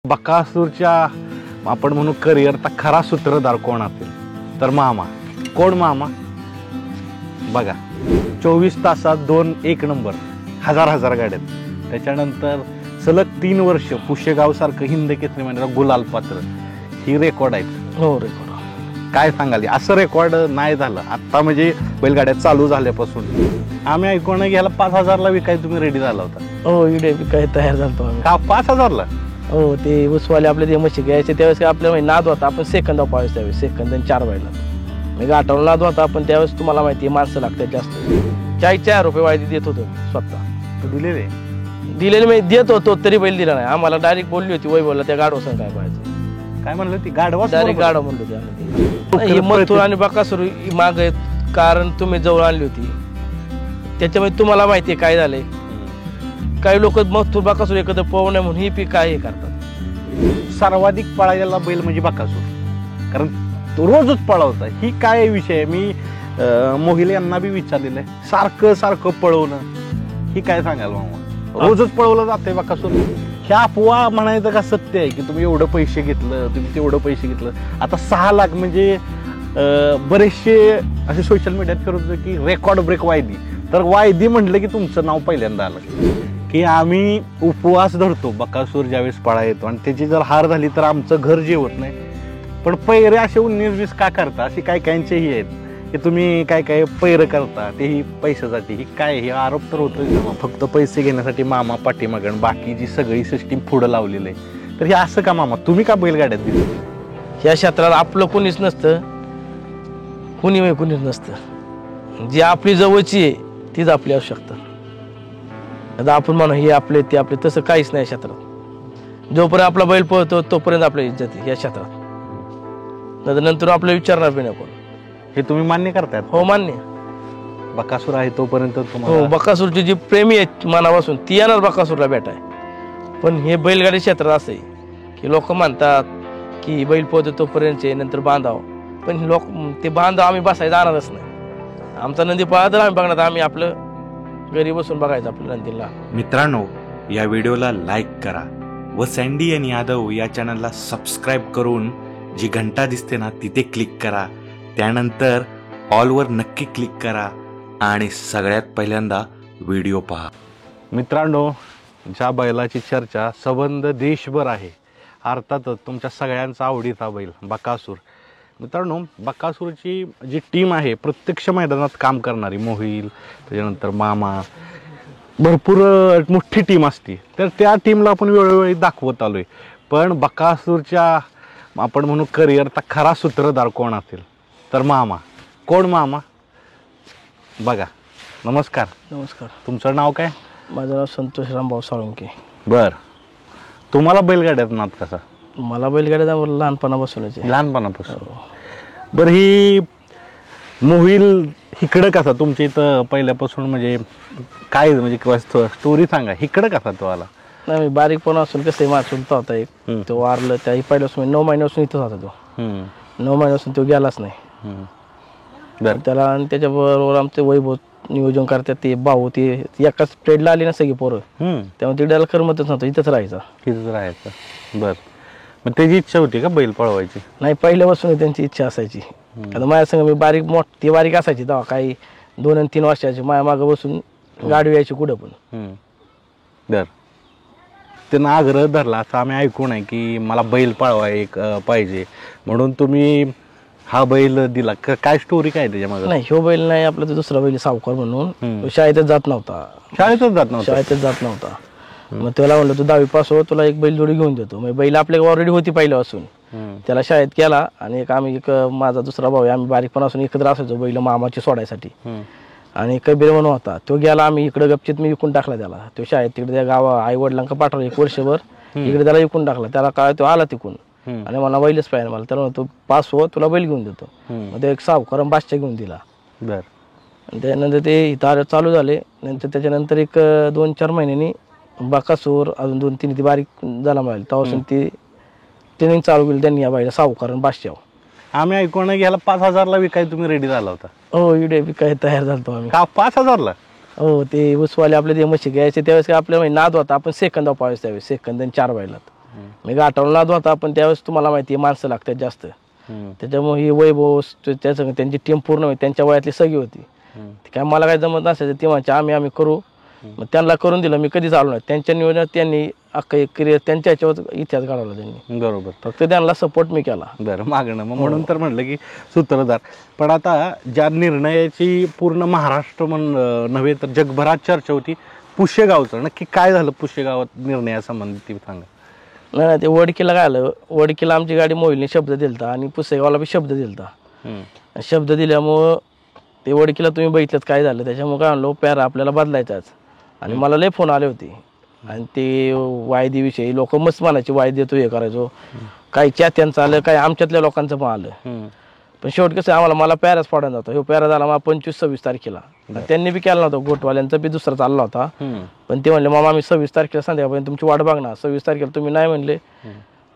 बकासूरच्या आपण म्हणू करिअरचा खरा सूत्रधार कोण असेल तर मामा. कोण मामा? बघा 24 तासात 2 एक नंबर, हजार गाड्यात. त्याच्यानंतर सलग 3 वर्ष पुशेगाव सारखं हिंद केसरी म्हणजे गुलाल पात्र, ही रेकॉर्ड आहेत. हो रेकॉर्ड. काय सांगाल, असं रेकॉर्ड नाही झालं आता म्हणजे बैलगाड्या चालू झाल्यापासून. आम्ही ऐकून घ्यायला 5,000ला विकाय तुम्ही रेडी झाला होता. हो इडे काय तयार झालतो आम्ही. का 5,000ला? हो ते उसवाले आपले ते म्हशी घ्यायचे त्यावेळेस आपल्याला नाद होता. आपण सेकंदा पाहायचं त्यावेळेस सेकंद आणि 4 बैला मी गाठावर नाद होता. आपण त्यावेळेस तुम्हाला माहिती आहे माणसं लागतात जास्त. 4 रुपये वायदी देत होतो स्वतः. दिलेले मी देत होतो तरी बैल दिला नाही आम्हाला. डायरेक्ट बोलली होती वैभवला त्या गाडव संग काय पाहायचं. काय म्हणलं ती गाडवा? डायरेक्ट गाडव म्हणलो होती. ही मथुर आणि बकासूर माग कारण तुम्ही जवळ आणली होती त्याच्यामुळे तुम्हाला माहिती आहे काय झालंय. काही लोक मथुर बकासूर एकत्र पळवू नये म्हणून ही पीक काय हे करतात. सर्वाधिक पळायला बैल म्हणजे बकासूर, कारण तो रोजच पळवता. ही काय विषय मी मोहिले यांना बी विचारलेलं आहे. सारखं पळवणं ही काय सांगाल मामा? रोजच पळवलं जाते बकासूर. ह्या अफवा म्हणायचं का सत्य आहे की तुम्ही एवढं पैसे घेतलं, तुम्ही तेवढं पैसे घेतलं. आता 6 लाख म्हणजे बरेचसे असे सोशल मीडियात फिरत होते की रेकॉर्ड ब्रेक वायदी. तर वायदी म्हटलं की तुमचं नाव पहिल्यांदा आलं की आम्ही उपवास धरतो बकासूर ज्यावेळेस पळा येतो आणि त्याची जर हार झाली तर आमचं घर जेवत नाही. पण पैरे असे 19-20 का करता? अशी काय काहींचेही आहेत की तुम्ही काय पैर करता तेही पैशासाठी. ही काय हे आरोप तर होतोय. फक्त पैसे घेण्यासाठी मामा पाठीमागण बाकीची सगळी सिस्टीम पुढं लावलेलं आहे. तर हे असं का मामा? तुम्ही का बैलगाड्यात दिली? या क्षेत्रात आपलं कोणीच नसतं, कुणीच नसतं. जी आपली जवळची आहे तीच आपली आवश्यकता. आता आपण म्हणू हे आपले ते आपले, तसं काहीच नाही क्षेत्रात. जोपर्यंत आपला बैल पळतो तोपर्यंत आपली इज्जत आहे या क्षेत्रात. नंतर आपलं विचारणार बी नाही कोण. हे तुम्ही मान्य करतायत? हो मान्य. बकासूर आहे तोपर्यंत हो बकासूरची जी प्रेमी आहे मनापासून ती येणार बकासूरला भेटाय. पण हे बैलगाडी क्षेत्रात असं आहे की लोक म्हणतात की बैल पळतो तोपर्यंत नंतर बांधाव. पण लोक ते बांधाव आम्ही बसायला जाणारच नाही. आमचा नंदी पळा तर आम्ही बघणार, आम्ही आपलं घरी बसून बघायचं आपल्या नंदीला. मित्रांनो, या व्हिडिओला लाईक करा व सँडी आणि यादव या चॅनलला सबस्क्राईब करून जी घंटा दिसते ना तिथे क्लिक करा. त्यानंतर ऑलवर नक्की क्लिक करा आणि सगळ्यात पहिल्यांदा व्हिडिओ पहा. मित्रांनो, ज्या बैलाची चर्चा संबंध देशभर आहे अर्थातच तुमच्या सगळ्यांचा आवडीचा बैल बकासूर. मित्रांनो, बकासूरची जी टीम आहे प्रत्यक्ष मैदानात काम करणारी, मोहिल त्याच्यानंतर मामा, भरपूर मोठी टीम असते. तर त्या टीमला आपण वेळोवेळी दाखवत आलोय. पण बकासूरच्या आपण म्हणू करिअरचा खरा सूत्रधार कोण असेल तर मामा. कोण मामा? बघा. नमस्कार. नमस्कार. तुमचं नाव काय? माझं नाव संतोष रामभाऊ साळुंके. बर. तुम्हाला बैलगाड्यात नाद कसा? मला बैलगाड्या लहानपणापासूनच. लहानपणापासून. बरं, ही मोहिल इकडं कसा तुमच्या इथं पहिल्यापासून म्हणजे काय म्हणजे स्टोरी सांगा. इकडं कसा तो आला? नाही मी बारीकपणापासून कसं माझा चुलता होता एक, तो वारलं. त्या पहिल्यापासून 9 महिन्यापासून इथंच होता तो. 9 महिन्यापासून तो गेलाच नाही. त्याला आणि त्याच्याबरोबर आमचे वैभव नियोजन करतात ते भाऊ, ते एकाच ट्रेडला आली ना सगळी पोरं. त्यामुळे तिकड्याला करमतच नव्हतं, इथंच राहायचं. बर. मग त्याची इच्छा होती का बैल पळवायची? नाही पहिल्यापासून त्यांची इच्छा असायची. आता माझ्या संग मी ती बारीक असायची तेव्हा काही 2 आणि 3 वर्षाची. माझ्या मागं बसून गाडी यायची कुठं पण. बर. त्यांना आग्रह धरला असं आम्ही ऐकून आहे की मला बैल पळवाय पाहिजे म्हणून तुम्ही हा बैल दिला. काय स्टोरी काय त्याच्यामध्ये? नाही ह्यो बैल नाही, आपला तो दुसरा बैल सावकार म्हणून शाळेतच जात नव्हता. शाळेतच जात नव्हता. मग त्याला म्हणलं तू 10वी पास हो, तुला एक बैल जोडी घेऊन देतो. मग बैल आपल्या ऑलरेडी होती पहिल्यापासून. त्याला शाळेत केला आणि एक माझा दुसरा भाऊ आम्ही बारीकपणापासून एकत्र असायचो बैल मामाची सोडायसाठी. आणि कबीर म्हणून होता तो गेला, आम्ही इकडे गपचित मी विकून टाकला त्याला. तो शाळेत तिकडे त्या गावा आई वडिलांना पाठवलं 1 वर्षभर इकडे त्याला विकून टाकला. त्याला काय तो आला तिकून आणि मला बैलच पाहिजे. मला त्याला तो पास हो तुला बैल घेऊन देतो. मग ते एक सावकार बादशाह घेऊन दिला. आणि त्यानंतर ते इथं चालू झाले. नंतर त्याच्यानंतर एक 2-4 महिन्यांनी बकासूर अजून 2-3 ती बारीक झाला मिळाली तेव्हापासून ती ट्रेनिंग चालू केली त्यांनी या बाईला सावकार आणि बादशाह. आम्ही ऐकून घ्यायला 5,000ला विकाय तुम्ही रेडी झाला होता. हो इडे काय तयार झालतो आम्ही. का 5,000ला? हो ते उसवाले आपले ते म्हशी घ्यायचे त्यावेळेस आपल्याला नाद होता. आपण सेकंदा पाहायचं त्यावेळेस सेकंद आणि 4 बैलात. मी घाटावर नाद होता, पण त्यावेळेस तुम्हाला माहिती आहे माणसं लागतात जास्त, त्याच्यामुळे ही वैभव त्याचं त्यांची टीम पूर्ण होती, त्यांच्या वयातली सगळी होती. काय मला काय जमत नसायचं, ते म्हणजे आम्ही करू, मग त्यांना करून दिलं. मी कधीच आलो नाही त्यांच्या नियोजनात, त्यांनी अख्खा करिअर त्यांच्या ह्याच्यावर इतिहास घडवला त्यांनी. बरोबर. फक्त त्यांना सपोर्ट मी केला. बरं, मागणं मग म्हणून तर म्हटलं की सूत्रधार. पण आता ज्या निर्णयाची पूर्ण महाराष्ट्र नव्हे तर जगभरात चर्चा होती, पुशेगावचं नक्की काय झालं? पुशेगावात निर्णयासंबंधी ती सांगा. नाही, ते वडकीला काय आलं, वडकीला आमची गाडी मोहिलने शब्द दिलता आणि पुसेगावला बी शब्द दिलता. शब्द दिल्यामुळं ते वडकीला तुम्ही बघितलं काय झालं, त्याच्यामुळे काय म्हणलो पॅरा आपल्याला बदलायचाच. आणि मला लय फोन आले होते आणि ते वायदीविषयी लोक मस्त म्हणायचे, वायदे देतो हे करायचो, काही चात्यांचं आलं, काही आमच्यातल्या लोकांचं पण आलं. पण शेवट कसं मला पॅराच पडायला होता. ह्यो पॅरा झाला मला 25-26 तारखेला. त्यांनी बी केला नव्हता, गोटवाल्यांचा बी दुसरा चालला होता. पण ते म्हणले मामा आम्ही 26 तारखेला संध्याकाळपर्यंत तुमची वाट बघणार, 26 तारखेला तुम्ही नाही म्हणले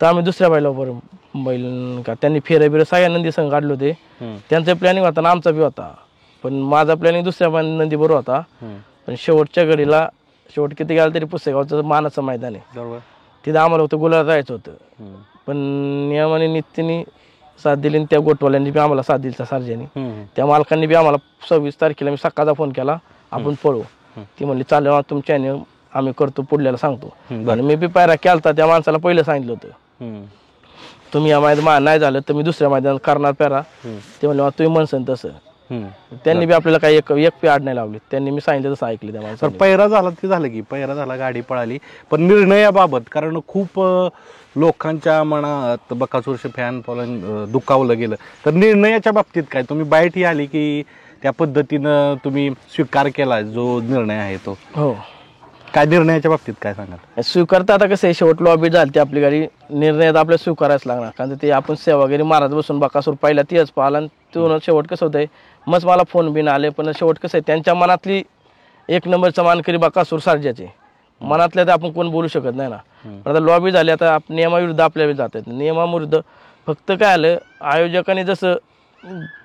तर आम्ही दुसऱ्या बैलावर बैल का त्यांनी फेरे बिरे सगळ्या नंदी संघ काढले होते. त्यांचा प्लॅनिंग होता ना आमचा बी होता, पण माझा प्लॅनिंग दुसऱ्या नंदी बरोबर होता. पण शेवटच्या घडीला शेवट किती गेला तरी पुसेगावचं मानाचं मैदान आहे, तिथं आम्हाला होतं गुलाला जायचं होतं. पण नियमाने नित्याने साथ दिली, त्या गोटवाल्यांनी बी आम्हाला साथ दिली, सार्जानी त्या मालकांनी बी आम्हाला 26 तारखेला मी सकाळचा फोन केला, आपण पळू. ती म्हणली चालेल तुमच्या आम्ही करतो, पुढल्याला सांगतो. आणि मी बी पायरा केलता, त्या माणसाला पहिलं सांगितलं होतं तुम्ही या मैदान नाही झालं तर मी दुसऱ्या मैदानात करणार पॅरा. ते म्हणले तुम्ही म्हणसन तसं. त्यांनी बी आपल्याला काही एक पी आड नाही लावली, त्यांनी मी सांगितलं तसं ऐकलं त्या माणसाला. पैरा झाला ते झालं की पैरा झाला, गाडी पळाली. पण निर्णयाबाबत, कारण खूप लोकांच्या मनात बकासूरचे फॅन फॉलोइंग दुखावलं गेलं, तर निर्णयाच्या बाबतीत काय तुम्ही बाईट ही आली की त्या पद्धतीनं तुम्ही स्वीकार केला जो निर्णय आहे तो? हो. काय निर्णयाच्या बाबतीत काय सांगाल? स्वीकारता आता कसं आहे, शेवट लॉबी झाली ती आपली गाडी, निर्णय आपल्याला स्वीकारायच लागणार. कारण ते आपण सेवागिरी महाराज बसून बकासूर पहिला तीच पाहिला, आणि तो शेवट कसं होतंय मग मला फोन बिन आले, पण शेवट कसं आहे त्यांच्या मनातली एक नंबरचा मानकरी बकासूर सर्जाचे मनातल्या तर आपण कोण बोलू शकत नाही ना. पण आता लॉबी झाली, आता नियमाविरुद्ध आपल्याला जात आहेत. नियमाविरुद्ध फक्त काय आलं, आयोजकांनी जसं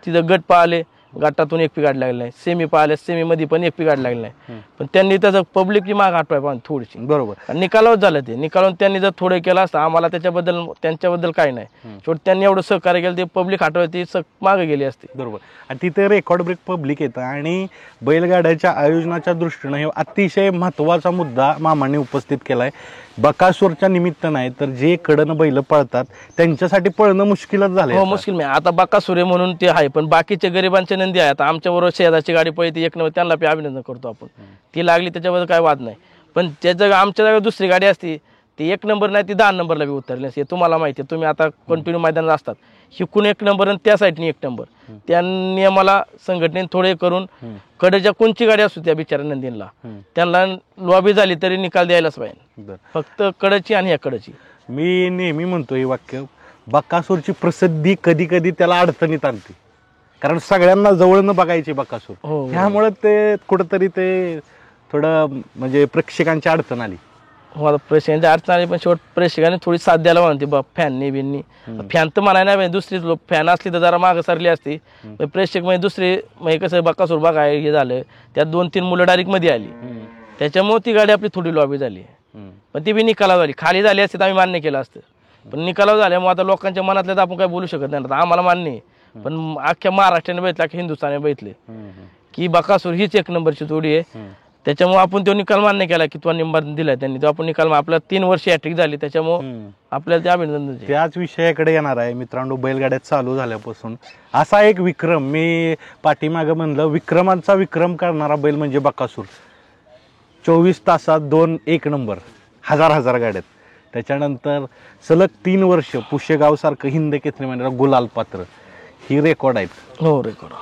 तिथं गट पाहिले, गटातून एक पी गाडी लागली नाही, सेमी पाहिले, सेमीमध्ये पण एक पी गाडी लागली नाही. पण त्यांनी त्याचं पब्लिकची माग हटवाय पाहिजे थोडीशी. बरोबर. निकालावर झालं ते, निकालावर त्यांनी जर थोडं केलं असतं आम्हाला त्यांच्याबद्दल काही नाही. शेवट त्यांनी एवढं सहकार्य केलं, ते पब्लिक हटवायची मागे गेली असते. बरोबर. आणि तिथे रेकॉर्ड ब्रेक पब्लिक येतं, आणि बैलगाड्याच्या आयोजनाच्या दृष्टीनं हे अतिशय महत्त्वाचा मुद्दा मामांनी उपस्थित केलाय. बकासूरच्या निमित्त नाही तर जे कडनं बैल पळतात त्यांच्यासाठी पळणं मुश्किलच झालंय. हो, मुश्किल नाही. आता बकासूर आहे म्हणून ते आहे, पण बाकीचे गरिबांचे नंदी आहे. आता आमच्याबरोबर शेजारची गाडी पळते एक नंबर, त्यांना बी अभिनंदन करतो आपण, ती लागली त्याच्याबद्दल काय वाद नाही. पण त्याच्या आमच्या जागेवर दुसरी गाडी असती, ती एक नंबर नाही ती 10 नंबरला बी उतरली असते. तुम्हाला माहिती आहे, तुम्ही आता कंटिन्यू मैदानात असतात, शिकून एक नंबर आणि त्या साईडने एक नंबर. त्या नियमाला संघटनेने थोडे करून कडेच्या कोणची गाडी असू त्या बिचारा नंदींना, त्यांना लॉबी झाली तरी निकाल द्यायलाच पाहिजे, फक्त कडची आणि ह्या कडची. मी नेहमी म्हणतो हे वाक्य, बकासूरची प्रसिद्धी कधी कधी त्याला अडचणीत आणते, कारण सगळ्यांना जवळनं बघायची बकासूर. त्यामुळे ते कुठंतरी ते थोडं म्हणजे प्रेक्षकांची अडचण आली. मला प्रेक्षकांची अडचण आली, पण शेवट प्रेक्षकांनी थोडी साथ द्यायला म्हणते बा, फॅननी बिननी. फॅन तर म्हणाय नाही, दुसरी लोक फॅन असली तर जरा मागं सरली असती. प्रेक्षक म्हणजे दुसरे म्हणजे कसं बकासूर बघाय हे झालं, त्यात 2-3 मुलं डायरेक्ट मध्ये आली, त्याच्यामुळे ती गाडी आपली थोडी लॉबी झाली. पण ती बी निकालावर झाली, खाली झाली असते तर आम्ही मान्य केलं असतं. पण निकालावर झाल्यामुळे आता लोकांच्या मनातल्या तर आपण काय बोलू शकत नाही. आम्हाला मान्य आहे, पण अख्ख्या महाराष्ट्राने बघितलं, अख्ख्या हिंदुस्थाने बघितले की बकासूर हीच एक नंबरची जोडी आहे. त्याच्यामुळे आपण तो निकाल मान्य केला की तो नंबर दिलाय त्यांनी, तो आपण निकाल आपल्या 3 वर्ष हॅट्रिक झाली, त्याच्यामुळे आपल्याला ते अभिनंदन. त्याच विषयाकडे येणार आहे मित्रांनो. बैलगाड्यात चालू झाल्यापासून असा एक विक्रम, मी पाठीमागं म्हणलं विक्रमांचा विक्रम करणारा बैल म्हणजे बकासूर. 24 तासात 2 एक नंबर, हजार गाड्यात. त्याच्यानंतर सलग 3 वर्ष पुशेगाव सारखं हिंद केसरी म्हणजे गुलाल पात्र, ही रेकॉर्ड आहेत. हो, रेकॉर्ड.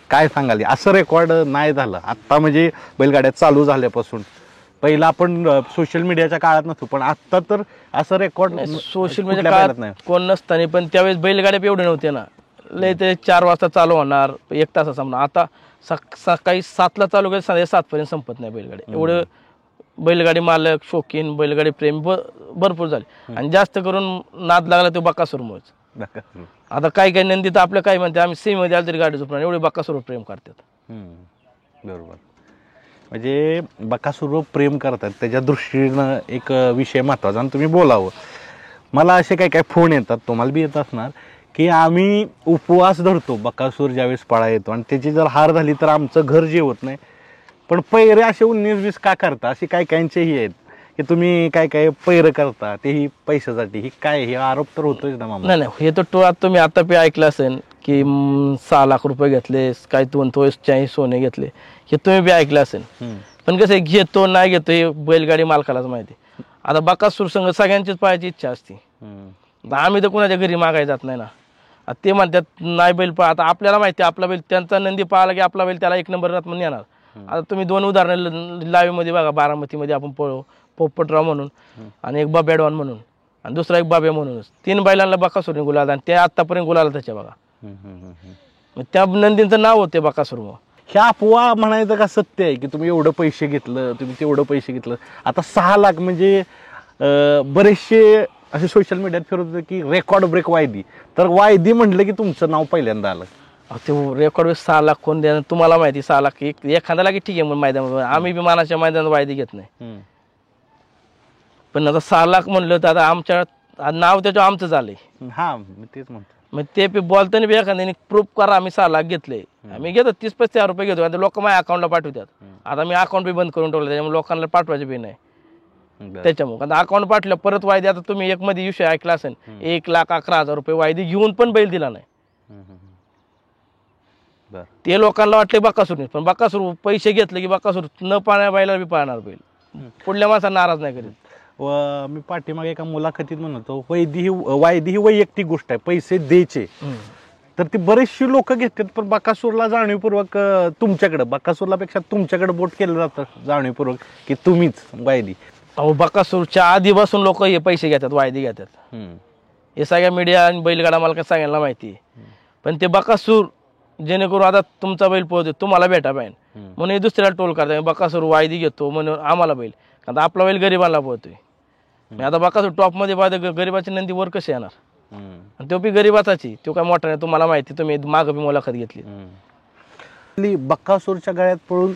काय सांगाल, असं रेकॉर्ड नाही झालं आता म्हणजे बैलगाड्यात चालू झाल्यापासून? पहिला आपण सोशल मीडियाच्या काळात नसतो, पण आता तर असं रेकॉर्ड सोशल मीडिया काळात कोण नसताना, पण त्यावेळेस बैलगाड्या एवढे नव्हते ना. लय ते 4 वाजता चालू होणार, 1 तासा संपणार. आता सकाळी 7ला चालू केलं, संध्याकाळी 7 पर्यंत संपत नाही बैलगाडी. एवढं बैलगाडी मालक, शौकीन, बैलगाडी प्रेम भरपूर झाले, आणि जास्त करून नाद लागला तो बकासूरमुळेच. आता काही नंदी तर आपल्या काय म्हणते, आम्ही सीमेमध्ये आलं तरी गाडी झोपणार, एवढे बकासूर प्रेम करतात. बरोबर. म्हणजे बकासूर प्रेम करतात, त्याच्या दृष्टीनं एक विषय महत्वाचा आणि तुम्ही बोलावं. मला असे काही काही फोन येतात, तुम्हाला बी येत असणार, की आम्ही उपवास धरतो बकासूर ज्यावेळेस पळा येतो आणि त्याची जर हार झाली तर आमचं घर जेवत नाही, पण पैरे असे 19-20 का करता, असे काही काहींचेही आहेत की तुम्ही काय काय पैर करता तेही पैशासाठी, ही काय हे आरोप तर होतोय ना मामा? नाही हे तर तुम्ही आता बी ऐकलं असेल की 6 लाख रुपये घेतले, काही 2 तोळ्याचे सोने घेतले, हे तुम्ही बी ऐकलं असेल. पण कसं घेतो नाही घेतो हे बैलगाडी मालकालाच माहिती. आता बकासूर संघ सगळ्यांचीच पाहायची इच्छा असते, आम्ही तर कुणाच्या घरी मागायला जात नाही ना. ते म्हणतात नाही बैल पळा, आता आपल्याला माहिती आपला बैल त्यांचा नंदी पळाला की आपला बैल त्याला 1 नंबर राहत म्हणून येणार. आता तुम्ही 2 उदाहरणं लाईव्हमध्ये बघा, बारामतीमध्ये आपण पळू, पोपटराव म्हणून आणि एक बाबेडवान म्हणून आणि दुसरा एक बाबे म्हणूनच, 3 बैलांना बकासूरने गुलाल आणि ते आतापर्यंत गुलाल त्याच्या बघा. त्या नंदींचं नाव होते बकासूर. मग ह्या अफवा म्हणायचं का सत्य आहे की तुम्ही एवढं पैसे घेतलं, तुम्ही तेवढं पैसे घेतलं? आता 6 लाख म्हणजे बरेचसे असे सोशल मीडियात फिरत होते की रेकॉर्ड ब्रेक वायदी, तर वायदी म्हटलं की तुमचं नाव पहिल्यांदा आलं. ते रेकॉर्ड 6 लाख कोण देणार तुम्हाला माहिती? 6 लाख एखाद्याला की ठीक आहे मग मैदान, आम्ही बी मानाच्या मैदानात वायदी घेत नाही. पण आता 6 लाख म्हणलं तर आता आमच्या नाव त्याचं आमचं झालंय. हा मी तेच म्हणतो. मग ते बोलताना बी एखाद्याने प्रूफ करा आम्ही 6 लाख घेतले. आम्ही घेतो 30-35 रुपये घेतो, आता लोक माझ्या अकाउंटला पाठवतात. आता मी अकाउंट बी बंद करून ठेवलं, त्याच्यामुळे लोकांना पाठवायचे बी नाही. त्याच्यामुळे आता अकाउंट पाठवलं परत वायदी. आता तुम्ही एक मध्ये विषय ऐकला असेल, 1,11,000 रुपये वायदी घेऊन पण बैल दिला नाही. ते लोकांना वाटले बकासूर, पण बकासूर पैसे घेतले की बकासूर न पाण्या बैला बी पाहणार बैल, पुढल्या माणसाला नाराज नाही करीत. व मी पाठीमागे एका मुलाखतीत म्हणतो, वायदी ही वैयक्तिक गोष्ट आहे, पैसे द्यायचे तर ती बरेचशी लोक घेतात, पण बकासूरला जाणीवपूर्वक तुमच्याकडे, बकासूरला पेक्षा तुमच्याकडे बोट केलं जातं जाणीवपूर्वक की तुम्हीच वायदी. अहो बकासूरच्या आधीपासून लोक हे पैसे घेतात, वायदी घेतात. हे सगळ्या मीडिया आणि बैलगाडा मला काय सगळ्यांना माहिती आहे. पण ते बकासूर जेणेकरून आता तुमचा बैल पोहोचतो तुम्हाला भेटा पाहिजे म्हणून हे दुसऱ्याला टोल करतात, बकासूर वायदी घेतो म्हणून आम्हाला बैल, कारण आपला बैल गरिबांना पोहतोय. आता बकासूर टॉपमध्ये पाहतो, गरिबाची नंदी वर कशी येणार? आणि तो बी गरिबाचाची, तो काय मोठा नाही, तुम्हाला माहिती, तुम्ही मागं बी मुलाखत घेतली. बकासूरच्या गळ्यात पळून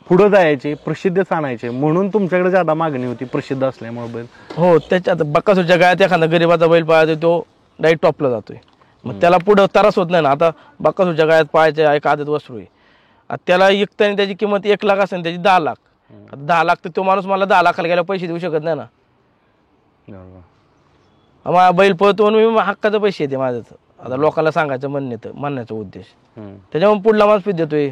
पुढे जायचे, प्रसिद्ध आणायचे म्हणून तुमच्याकडे ज्यादा मागणी होती प्रसिद्ध असल्यामुळे बैल. हो, त्याच्यात बकासूरच्या गळ्यात एखादा गरिबाचा बैल पाहायचा तो डायरेक्ट टॉपला जातोय, मग त्याला पुढं त्रास होत नाही ना. आता बकासूरच्या गळ्यात पाहायचे एक आदत वस्तू आहे, त्याला विकताना त्याची किंमत 1 लाख असेल, त्याची 10 लाख. 10 लाख तर तो माणूस मला 10 लाखाला गेला पैसे देऊ शकत नाही ना. माझा बैल पळतो म्हणून मी हक्काचे पैसे येते माझं. आता लोकांना सांगायचं म्हणण्याचा उद्देश, त्याच्यामुळे पुढला माणूस पीत देतोय.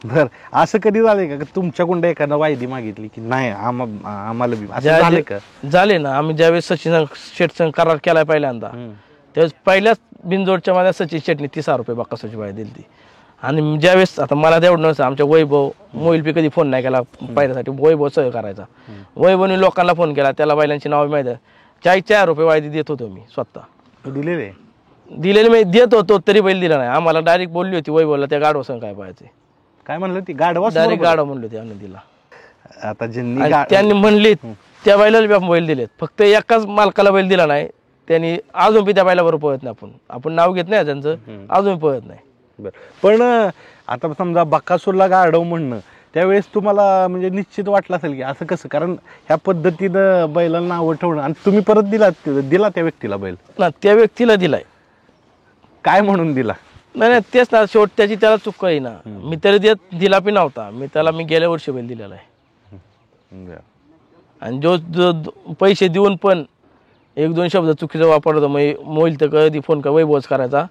बर, असं कधी झालंय का तुमच्याकडून एखादा वायदी मागितली की नाही आम्हाला बी झाले का? झाले ना. आम्ही ज्यावेळेस सचिन शेठ करार केलाय पहिल्यांदा, त्यावेळेस पहिल्याच बिनजोडच्या माझ्या सचिन शेटने 30,000 रुपये बकासूरची वायदी दिली. आणि ज्यावेळेस आता मला तेवढं नसतं, आमच्या वैभव मोहिल पी कधी फोन नाही केला पहिल्यासाठी, वैभव सहयोग करायचा. वैभवने लोकांना फोन केला, त्याला बैलांची नाव माहिती आहे, 4 रुपये वायदी देत होतो मी स्वतः. दिलेले मी देत होतो तरी बैल दिला नाही. आम्हाला डायरेक्ट बोलली होती वैभवला त्या गाडवा संग काय पाहायचे, काय म्हणलं ती गाडवा, डायरेक्ट गाडवा म्हणली होती आम्ही दिला. आता त्यांनी म्हणली त्या बैलाला बैल दिलेत, फक्त एकाच मालकाला बैल दिला नाही. त्यांनी अजून बी त्या बैलाबरोबर पळत नाही. आपण नाव घेत नाही त्यांचं, अजून पळत नाही. पण आता समजा बकासूरला गाडव म्हणणं त्यावेळेस तुम्हाला म्हणजे निश्चित वाटलं असेल की असं कसं, कारण ह्या पद्धतीनं बैलाला नाव ठेवणं, आणि तुम्ही परत दिला त्या व्यक्तीला बैल ना, त्या व्यक्तीला दिलाय काय म्हणून दिला? नाही तेच ना, शेवट त्याची त्याला चुक आहे ना. मी तरी दिला बी नव्हता, मी गेल्या वर्षी बैल दिलेला आहे. आणि जो पैसे देऊन पण 1-2 शब्द चुकीचा वापरतो, मग मोईल तर कधी फोन का वैभवच करायचा,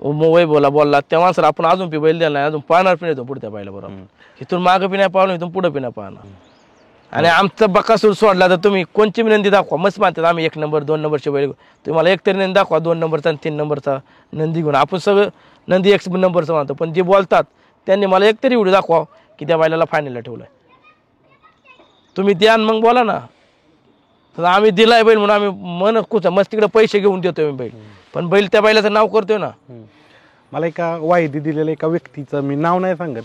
वैभवला बोलला त्या माणसाला आपण अजून पी बैल द्यायला नाही, अजून पाहणार पण येतो पुढच्या बैला बरोबर. इथून मागं पी नाही पाहणं, इथून पुढं पी नाही पाहणं. आणि आमचा बकासूर सोडला तर तुम्ही कोणची नंदी दाखवा, मस्त मानतात आम्ही 1 नंबर 2 नंबरचे बैल, तुम्हाला एक तरी नंदी दाखवा 2 नंबरचा आणि 3 नंबरचा नंदी घेऊन. आपण सगळं नंदी 1 नंबरचं मानतो, पण जे बोलतात त्यांनी मला एक तरी व्हिडिओ दाखवा की त्या बैलाला फायनलला ठेवलाय. तुम्ही द्या मग बोला ना. तर आम्ही दिलाय बैल म्हणून आम्ही कुठं मस्त तिकडे पैसे घेऊन देतोय बैल, पण बैल त्या बैलाचं नाव करतोय ना. मला एका वायदी दिलेल्या एका व्यक्तीचं मी नाव नाही सांगत,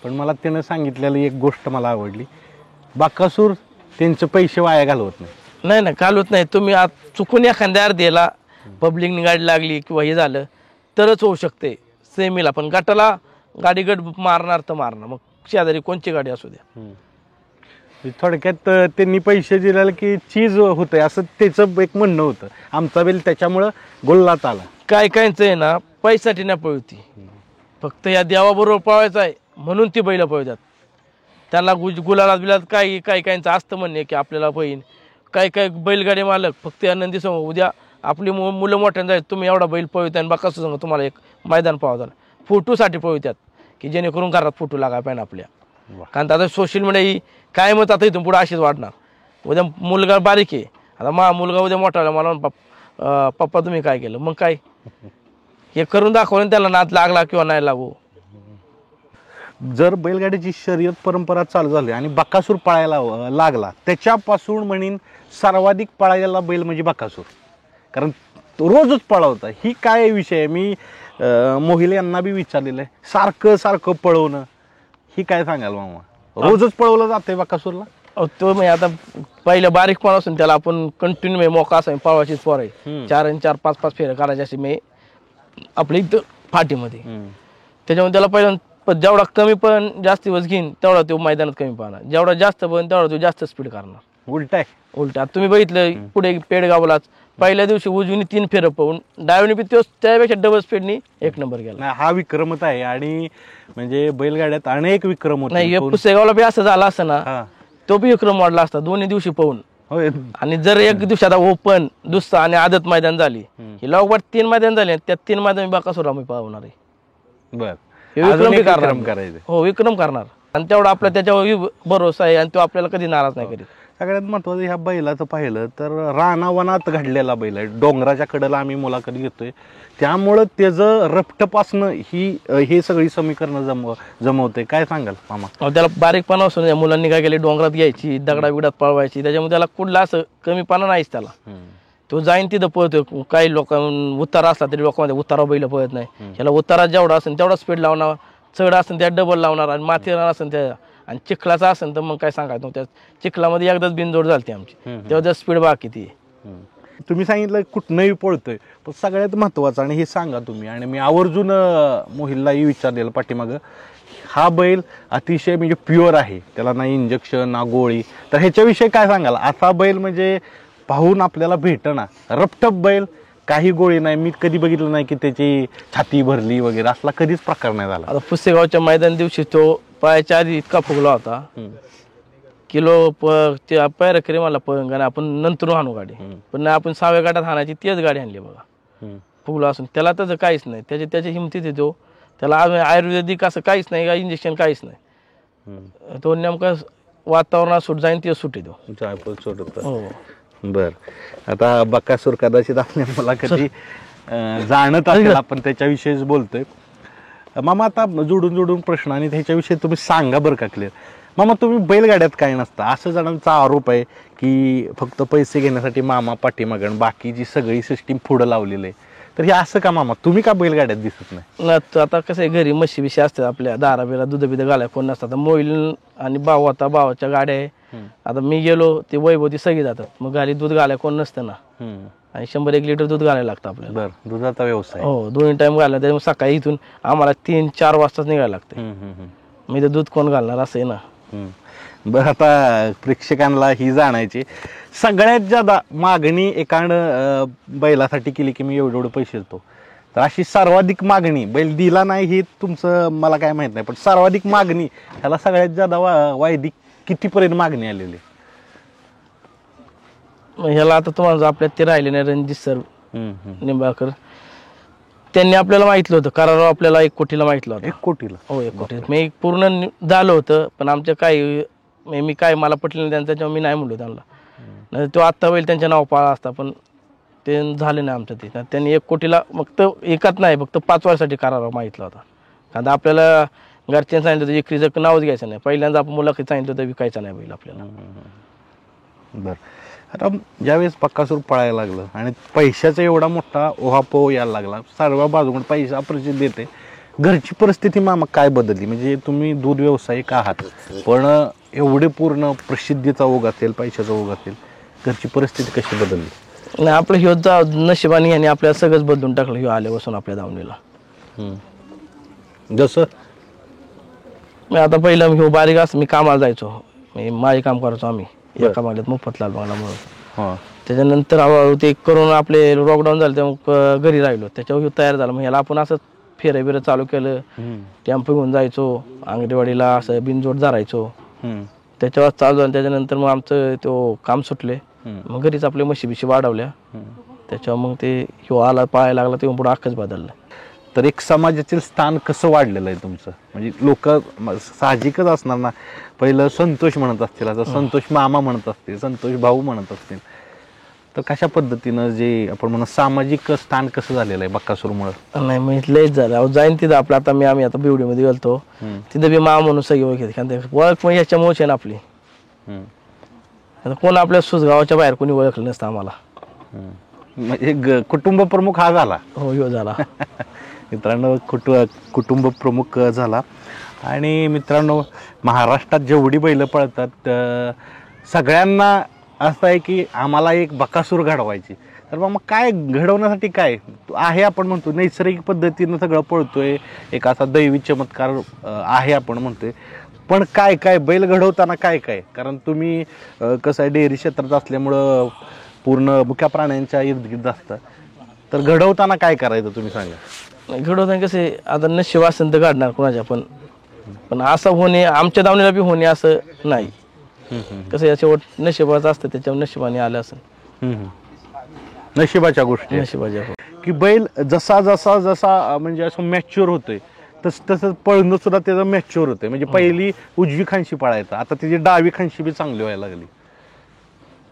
पण मला त्यानं सांगितलेलं एक गोष्ट मला आवडली, बकासूर त्यांचे पैसे वाया घालवत नाही. नाही घालवत नाही. तुम्ही चुकून एखाद्या अर्ध्याला पब्लिकनी गाडी लागली किंवा हे झालं तरच होऊ शकते सेमीला, पण गटाला गाडी गट मारणार तर मारणार, मग शेजारी कोणची गाडी असू द्या. थोडक्यात त्यांनी पैसे दिले की चीज होतंय असं त्याचं एक म्हणणं होतं. आमचा बैल त्याच्यामुळं गोल्लात आला. काय कायचं आहे ना, पैसाठी नाही पळती, फक्त या देवाबरोबर पळवायचं आहे म्हणून ती बैल पळतात. त्यांना गुलाला बिलात काही काहींचं असतं म्हणणे की आपल्याला बहीण काय बैलगाडी मालक फक्त आनंदी समोर उद्या आपली मुलं मोठ्यानं जाईल, तुम्ही एवढा बैल पळवता आणि बाकासू सांगा तुम्हाला एक मैदान पावतात, फोटोसाठी पळवतात की जेणेकरून घरात फोटो लागायला पाहिजे आपल्या. कारण आता सोशल मीडिया ही काय मत आता इथून पुढे अशीच वाढणार. उद्या मुलगा बारीक आहे, आता मुलगा उद्या मोठा आला मला पप्पा तुम्ही काय केलं, मग काय हे करून दाखवलं त्याला नाद लागला किंवा नाही लागू. जर बैलगाडीची शर्यत परंपरा चालू झाली आणि बकासूर पळायला लागला, त्याच्यापासून म्हणीन सर्वाधिक पळायला बैल म्हणजे बकासूर, कारण तो रोजच पळवता. ही काय विषय आहे, मी मोहिले यांना बी विचारलेलं आहे, सारखं सारखं पळवणं ही काय सांगाल मामा? रोजच पळवलं जाते बकासूरला? तो म्हणजे आता पहिलं बारीक पण असून त्याला आपण कंटिन्यू मोका असा पळवायचीच पोर आहे, 4 आणि 4 5 5 फेऱ्या करायचे असे मी आपल्या इथं फाटीमध्ये. त्याच्यामुळे त्याला पहिल्यांदा जेवढा कमी पण जास्त दिवस घेईन तेवढा तो मैदानात कमी पाहणार, जेवढा जास्त पण तेवढा तो जास्त स्पीड करणार. उलट आहे. आता तुम्ही बघितलं पुढे पेडगावलाच पहिल्या दिवशी उजवीने 3 फेरं पळून डावीने बी त्यापेक्षा डबल स्पीडनी 1 नंबर गेला. हा विक्रमच आहे. आणि म्हणजे बैलगाड्यात अनेक विक्रम होते. नाही पुसेगावला बी असं झालं असतं ना, तो बी विक्रम वाढला असता दोन्ही दिवशी पळून. आणि जर एक दिवशी आता ओपन दुसरा आणि आदत मैदान झाली, ही लवकर 3 मैदान झाले, त्या 3 मैदान बाकासूर आम्ही पाहणार आहे. बर, विक्रम करायचं. हो विक्रम करणार, आणि तेवढा आपला त्याच्यावर भरोसा आहे आणि तो आपल्याला कधी नाराज नाही करीत. सगळ्यात महत्वाचं ह्या बैलाचं पाहिलं तर रानावनात घडलेला बैल आहे, डोंगराच्या कडेला आम्ही मुलाखत घेतोय, त्यामुळं त्याचं रपटपासनं हे सगळी समीकरणं जमवते. काय सांगाल मामा? त्याला बारीकपणा असून मुलांनी काय केले, डोंगरात घ्यायची, दगडा बिगडात पळवायची, त्याच्यामुळे त्याला कुठला असं कमीपणा नाहीच त्याला. तो जाईन तिथं पळतोय. काही लोक उतारा असला तरी लोकांमध्ये उतारा बैल पळत नाही, त्याला उतारा जेवढा असेल तेवढा स्पीड लावणार, चढ असेल त्या डबल लावणार, आणि माथेरान असेल त्या, आणि चिखलाचा असेल तर मग काय सांगायचं. त्या चिखलामध्ये एकदाच बिनजोड झाली आमची, तेव्हा स्पीड बाकी ती. तुम्ही सांगितलं कुठनंही पळतोय, पण सगळ्यात महत्वाचं आणि हे सांगा तुम्ही, आणि मी आवर्जून मोहिललाही विचारलेलं पाठीमागं, हा बैल अतिशय म्हणजे प्युअर आहे, त्याला ना इंजेक्शन ना गोळी, तर ह्याच्याविषयी काय सांगाल? असा बैल म्हणजे पाहून आपल्याला भेटना, रपटप बैल, काही गोळी नाही. मी कधी बघितलं नाही की त्याची छाती भरली वगैरे, असला कधीच प्रकार नाही झाला. आता पुसेगावच्या मैदान दिवशी तो पायाच्या आधी इतका फुगला होता, किलो पैर करी मला पळंगा, आपण नंतर हाणू गाडी, पण आपण 6व्या गाठात हाणायची तेच गाडी आणली बघा. फुगला असून त्याला त्याचं काहीच नाही, त्याच्या हिमतीत येतो, त्याला आयुर्वेदिक असं काहीच नाही, का इंजेक्शन काहीच नाही. तो नेमका वातावरणात सुट जाईन ते सुट येतो. बर, आता बकासूर कदाचित आपल्या मला कधी जाणत असेल, आपण त्याच्याविषयीच बोलतोय. मामा आता जोडून प्रश्न, आणि त्याच्याविषयी तुम्ही सांगा बरं का क्लिअर. मामा तुम्ही बैलगाड्यात काय नसता असं जणांचा आरोप आहे की फक्त पैसे घेण्यासाठी मामा पाठीमागण बाकीची सगळी सिस्टीम पुढं लावलेली आहे, तर हे असं का मामा? तुम्ही का बैलगाड्यात दिसत नाही? आता कसं आहे, घरी म्हशी बिशी असतात आपल्या, दारा बिरा दूध बिध घालाय कोण नसतात. मोईल आणि भाऊ, आता भावाच्या गाड्या आहे. आता मी गेलो ते वैभवती सगळी जातात, मग गाडी दूध घालाय कोण नसतं ना, आणि 100-1 लिटर दूध घालायला लागतं आपल्याला. बरं, दुधाचा व्यवसाय. हो, 2 टाइम घालला, त्याच्यामुळे सकाळी इथून आम्हाला 3-4 वाजताच निघायला लागतं. मी तर दूध कोण घालणार असं आहे ना. बरं, आता प्रेक्षकांना ही जाणायची सगळ्यात जादा मागणी एकांड बैलासाठी केली की मी एवढे पैसे देतो, तर अशी सर्वाधिक मागणी बैल दिला नाही हे तुमचं मला काय माहित नाही, पण सर्वाधिक मागणी ह्याला सगळ्यात जादा वायदी कितीपर्यंत मागणी आलेली? ह्याला आता तुम्हाला आपल्यात ते राहिले नाही, रणजित सर निंबाळकर, त्यांनी आपल्याला माहितलं होतं, कारण आपल्याला 1 कोटीला माहितलं होतं. 1 कोटीला? हो, 1 कोटी मी पूर्ण झालं होतं, पण आमच्या काही मी काय मला पटलं नाही त्याच्यामुळे मी नाही म्हणलो त्यांना. नाही तो आत्ता होईल त्यांच्या नाव पाळा असता, पण ते झालं नाही आमचं. ते त्यांनी 1 कोटीला फक्त एकाच नाही, फक्त 5 वर्षासाठी करार माहितला होता. कारण आपल्याला घरच्यांनी सांगितलं होतं विक्रीचं नावच घ्यायचं नाही, पहिल्यांदा आपण मुलाखत सांगितलं होतं विकायचं नाही बैल आपल्याला. बरं, आता ज्यावेळेस बकासूर पळायला लागलं आणि पैशाचा एवढा मोठा ओहापोह यायला लागला, सर्व बाजूकडून पैसा प्रसिद्धी येते, घरची परिस्थिती मामा काय बदलली? म्हणजे तुम्ही दूध व्यावसायिक आहात, पण एवढे पूर्ण प्रसिद्धीचा ओघ असेल, पैशाचा ओघ असेल, घरची परिस्थिती कशी बदलली? नाही, आपलं ह्यो नशिबाने आणि आपल्याला सगळंच बदलून टाकलं ह्यो आल्यापासून आपल्या दावणीला. जसं आता पहिलं ह्यो बारीक असं मी कामाला जायचो, माझे काम करायचो आम्ही एका मागल्यात मोफतलाल बंगला म्हणून. हा. त्याच्यानंतर हळूहळू ते करोना आपले लॉकडाऊन झालं तेव्हा घरी राहिलो, त्याच्यावर तयार झालं. मग ह्याला आपण असं फिरं चालू केलं, टेम्पो घेऊन जायचो अंगडेवाडीला, असं बिनजोड धरायचो. त्याच्यावर चालू झालं. त्याच्यानंतर मग आमचं तो काम सुटले, मग घरीच आपले म्हशी वाढवल्या. त्याच्यावर मग ते ह्यो आला पाहायला लागला तेव्हा पुढे अख्खच बदललं. तर एक समाजातील स्थान कसं वाढलेलं आहे तुमचं? म्हणजे लोक साहजिकच असणार ना, पहिलं संतोष म्हणत असतील, आता संतोष मामा म्हणत असतील, संतोष भाऊ म्हणत असतील, तर कशा पद्धतीनं जे आपण म्हणू सामाजिक स्थान कसं झालेलं आहे बकासूरमुळं? नाही मग लयच झालं. अहो जाईन तिथं आपलं. आता आम्ही आता बिवडीमध्ये गेलतो, तिथं बी मामा म्हणून सगळी ओळखी ओळख मग याच्यामुळेच आहे ना आपली. आता कोण आपल्या सुसगावाच्या बाहेर कोणी ओळखलं नसतं आम्हाला. म्हणजे कुटुंब प्रमुख हा झाला. हो ह्यो झाला. मित्रांनो कुटुंब प्रमुख झाला. आणि मित्रांनो, महाराष्ट्रात जेवढी बैलं पळतात सगळ्यांना असं आहे की आम्हाला एक बकासूर घडवायची. तर मग काय घडवण्यासाठी काय आहे? आपण म्हणतो नैसर्गिक पद्धतीनं सगळं पळतोय, एक असा दैवी चमत्कार आहे आपण म्हणतोय, पण काय काय बैल घडवताना काय काय? कारण तुम्ही कसं आहे डेअरी क्षेत्रात असल्यामुळं पूर्ण मुख्या प्राण्यांच्या इर्दगिर्द असतं, तर घडवताना काय करायचं तुम्ही सांगा. घडवताना कसे आता नशीब असेल तर काढणार कोणाच्या, पण असं होणे आमच्या दावणीला बी होणे असं नाही. कसं या शेवट नशिबाचं असतं, त्याच्यावर नशिबाने आलं असं. नशिबाच्या गोष्टी नशिबाच्या की बैल जसा जसा जसा म्हणजे असं मॅच्युअर होतोय तसं पळणं सुद्धा त्याचं मॅच्युअर होतंय. म्हणजे पहिली उजवी खांशी पळायचा, आता त्याची डावी खांशी बी चांगली व्हायला लागली.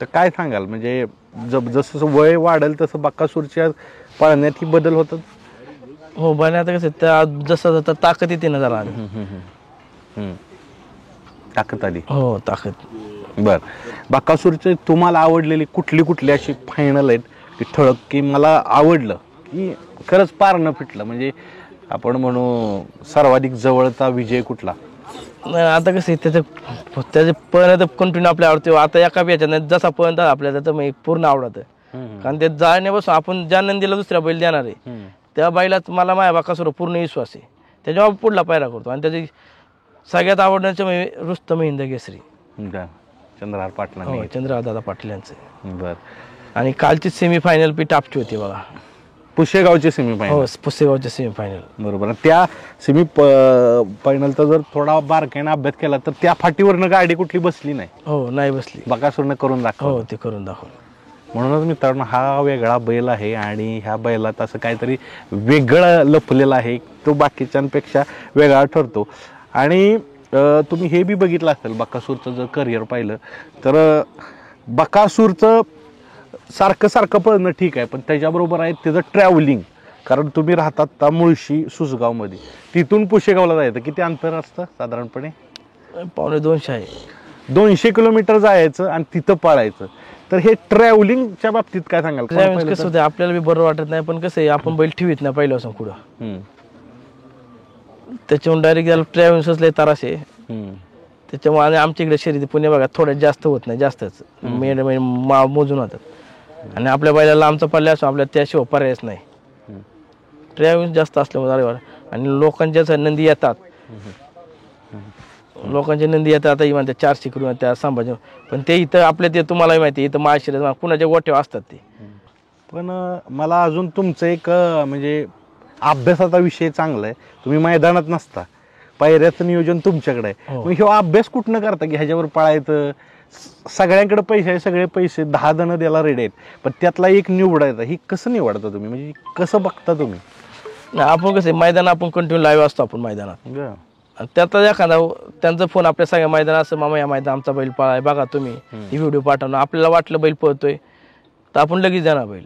तर काय सांगाल, म्हणजे जसं वय वाढेल तसं बकासूरच्या पळण्यात ही बदल होतात? हो पण आता कसं त्या जसं जसं ताकद येते ना जरा. ताकद आली. हो ताकद. बर, बकासूरचे तुम्हाला आवडलेली कुठली अशी फायनल आहेत की ठळक की मला आवडलं की खरंच पार न फिटलं, म्हणजे आपण म्हणू सर्वाधिक जवळचा विजय कुठला? नाही आता कसं त्याचे पण तर कंटिन्यू आपल्या आवडते. आता एका याच्यात जसा पण आपल्याला तर मग पूर्ण आवडत, कारण ते जाण्यापासून आपण ज्या नंदीला दुसऱ्या बैल देणार आहे त्या बैलात मला माझ्या बकासूर पूर्ण विश्वास आहे. त्याच्यावर पुढला पायरा करतो. आणि त्याची सगळ्यात आवडण्याचं म्हणजे रुस्तम हिंद केसरी चंद्रहार पाटील, चंद्रहार दादा पाटील यांचं. बर. आणि कालची सेमीफायनल बी टापची होती बघा, पुशेगावची सेमीफायनल. हो पुसेगावची सेमीफायनल. बरोबर. त्या सेमी फायनलचा जर थोडा बारकाईने अभ्यास केला तर त्या फाटीवरनं गाडी कुठली बसली नाही. हो नाही बसली. बकासूरनं करून दाखव. हो ते करून दाखवलं. म्हणूनच मित्रांनो हा वेगळा बैल आहे आणि ह्या बैलात असं काहीतरी वेगळं लपलेलं आहे, तो बाकीच्यांपेक्षा वेगळा ठरतो. आणि तुम्ही हे बी बघितलं असेल बकासूरचं जर करिअर पाहिलं तर बकासूरचं सारखं पळणं ठीक आहे, पण त्याच्याबरोबर आहे त्याचं ट्रॅव्हलिंग. कारण तुम्ही राहतात मुळशी सुसगावमध्ये, तिथून पुशेगावला जायचं किती अंतर असतं साधारणपणे? 250 आहे. 200 किलोमीटर जायचं आणि तिथं पळायचं. तर हे ट्रॅव्हलिंगच्या बाबतीत काय सांगाल? कसं होतं आपल्याला बी बरं वाटत नाही, पण कसं आहे आपण बैल ठेवीत नाही पहिल्यापासून कुठं, त्याच्यामुळे डायरेक्ट त्याला ट्रॅव्हल्स लय त्रास आहे. त्याच्यामुळे आणि आमच्या इकडे शर्यती पुणे भागात थोड्यात जास्त होत नाही, जास्तच मोजून होतात. आणि आपल्या बैलाला आमचा पल्ल्या असो आपल्याला त्याशिवाय पर्यायच नाही. ट्रॅव्हल्स जास्त असल्यामुळे आणि लोकांच्या नंदी येतात, लोकांच्या नंदी येतात. आता ही म्हणतात 400 किलो त्या संभाजी, पण ते इथं आपल्या ते तुम्हालाही माहिती इथं माळशिरस कुणाच्या गोठ्यावर असतात ते. पण मला अजून तुमचं एक म्हणजे अभ्यासाचा विषय चांगला आहे. तुम्ही मैदानात नसता, पायऱ्याचं नियोजन तुमच्याकडे आहे. मग हे अभ्यास कुठनं करता की ह्याच्यावर पळायचं? सगळ्यांकडे पैसे आहे, सगळे पैसे 10 जण द्यायला रेडी आहेत, पण त्यातला एक निवडायचा. ही कसं निवडता तुम्ही, म्हणजे कसं बघता तुम्ही? आपण कसं मैदान आपण कंटिन्यू लाईव्ह असतो आपण मैदानात. त्यातला एखादा त्यांचा फोन आपल्या सगळ्या मैदानात असं मामा या मैदान आमचा बैल पळाय बघा तुम्ही, ही व्हिडिओ पाठवणं. आपल्याला वाटलं बैल पळतोय तर आपण लगेच देणार बैल.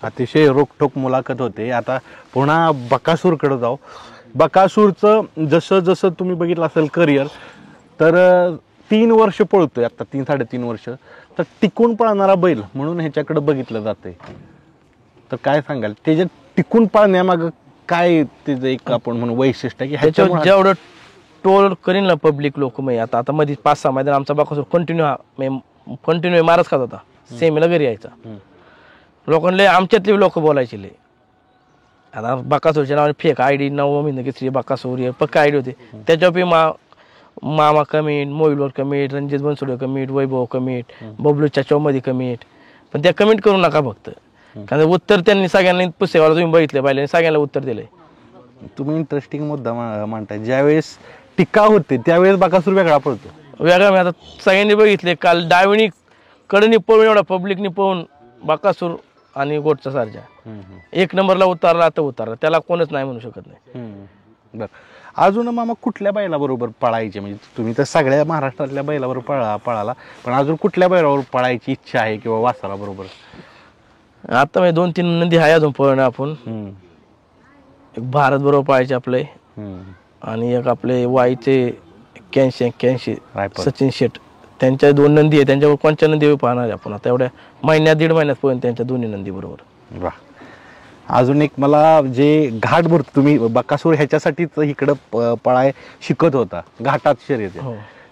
अतिशय रोखठोक मुलाखत होते. आता पुन्हा बकासूरकडे जाऊ. बकासूरचं जसं जसं तुम्ही बघितलं असेल करिअर, तर 3 वर्ष पळतोय आता, 3-3.5 वर्ष, तर टिकून पळणारा बैल म्हणून ह्याच्याकडे बघितलं जातंय. तर काय सांगाल त्याच्यात टिकून पळण्यामागं काय त्याचं एक आपण म्हणून वैशिष्ट्य की ह्याच्यावर जेवढं टोल करीन ना पब्लिक लोक, मग आता मध्ये 5-6 मैदान आमचा बकासूर कंटिन्यू मारच खात होता. सेमीला घरी यायचा. लोकांना आमच्यातले लोक बोलायचे आता बकासूरच्या नावाने फेक आयडी 9 महिने की श्री बकासूर पक्का आयडी होती. त्याच्यावर मामा कमिट, मोहिलवर commit, Ranjit Bansode commit, Vaibhav commit, Bablu चाचोमध्ये कमिट, पण त्या कमिट करू नका फक्त. कारण उत्तर त्यांनी सगळ्यांनी पुस्तकाला तुम्ही बघितले पाहिले, सगळ्यांना उत्तर दिलंय. तुम्ही इंटरेस्टिंग मुद्दा मांडताय. ज्यावेळेस टीका होते त्यावेळेस बकासूर वेगळा पडतो. वेगळा. मी आता सगळ्यांनी बघितले काल डावीनी कडनी पळून एवढा पब्लिकनी पळून बकासूर आणि गोटचा सारजा 1 नंबरला उतारला तर उतारला, त्याला कोणच नाही म्हणू शकत नाही. बर, अजून मामा कुठल्या बैलाबरोबर पळायचे? म्हणजे तुम्ही तर सगळ्या महाराष्ट्रातल्या बैलाबरोबर पळाला, पण अजून कुठल्या बैलाबरोबर पळायची इच्छा आहे किंवा वासरा बरोबर? आता मी 2-3 नंदी आहे अजून पळणं. आपण एक भारत बरोबर पळायचे आपले, आणि एक आपले वाईचे 81 सचिन शेठ, त्यांच्या 2 नंदी आहे. त्यांच्यावर कोणत्या नंदीवर पाहणार आपण आता एवढ्या महिन्यात 1.5 महिन्यात पण त्यांच्या दोन्ही नंदी बरोबर. वा, अजून एक मला जे घाट भरतो, तुम्ही बकासूर ह्याच्यासाठीच इकडं पळाय शिकत होता, घाटात शर्यत.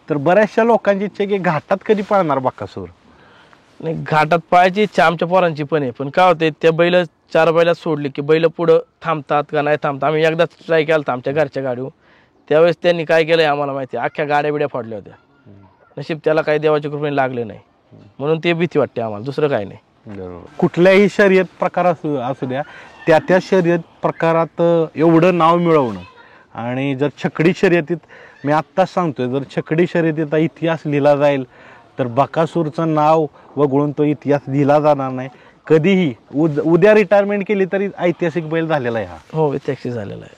तर बऱ्याचशा लोकांची इच्छा की घाटात कधी पळणार बकासूर? नाही, घाटात पळायची इच्छा आमच्या पोरांची पण आहे, पण काय होते त्या बैल 4 बैला सोडली की बैल पुढं थांबतात का नाही थांबतात. आम्ही एकदाच ट्राय केला होता आमच्या घरच्या गाडीवर, त्यावेळेस त्यांनी काय केलंय आम्हाला माहिती, अख्ख्या गाड्या बिड्या फोडल्या होत्या. नशीब त्याला काही देवाच्या कृपेने लागले नाही, म्हणून ते भीती वाटते आम्हाला, दुसरं काही नाही. कुठल्याही शर्यत प्रकार असू द्या, त्या शर्यत प्रकारात एवढं नाव मिळवणं, आणि जर छकडी शर्यतीत, मी आत्ताच सांगतोय, जर छकडी शर्यतीचा इतिहास लिहिला जाईल तर बकासूरचं नाव वगळून तो इतिहास लिहिला जाणार नाही कधीही. उद्या रिटायरमेंट केली तरी ऐतिहासिक बैल झालेला आहे हा. हो, ऐतिहासिक झालेला आहे.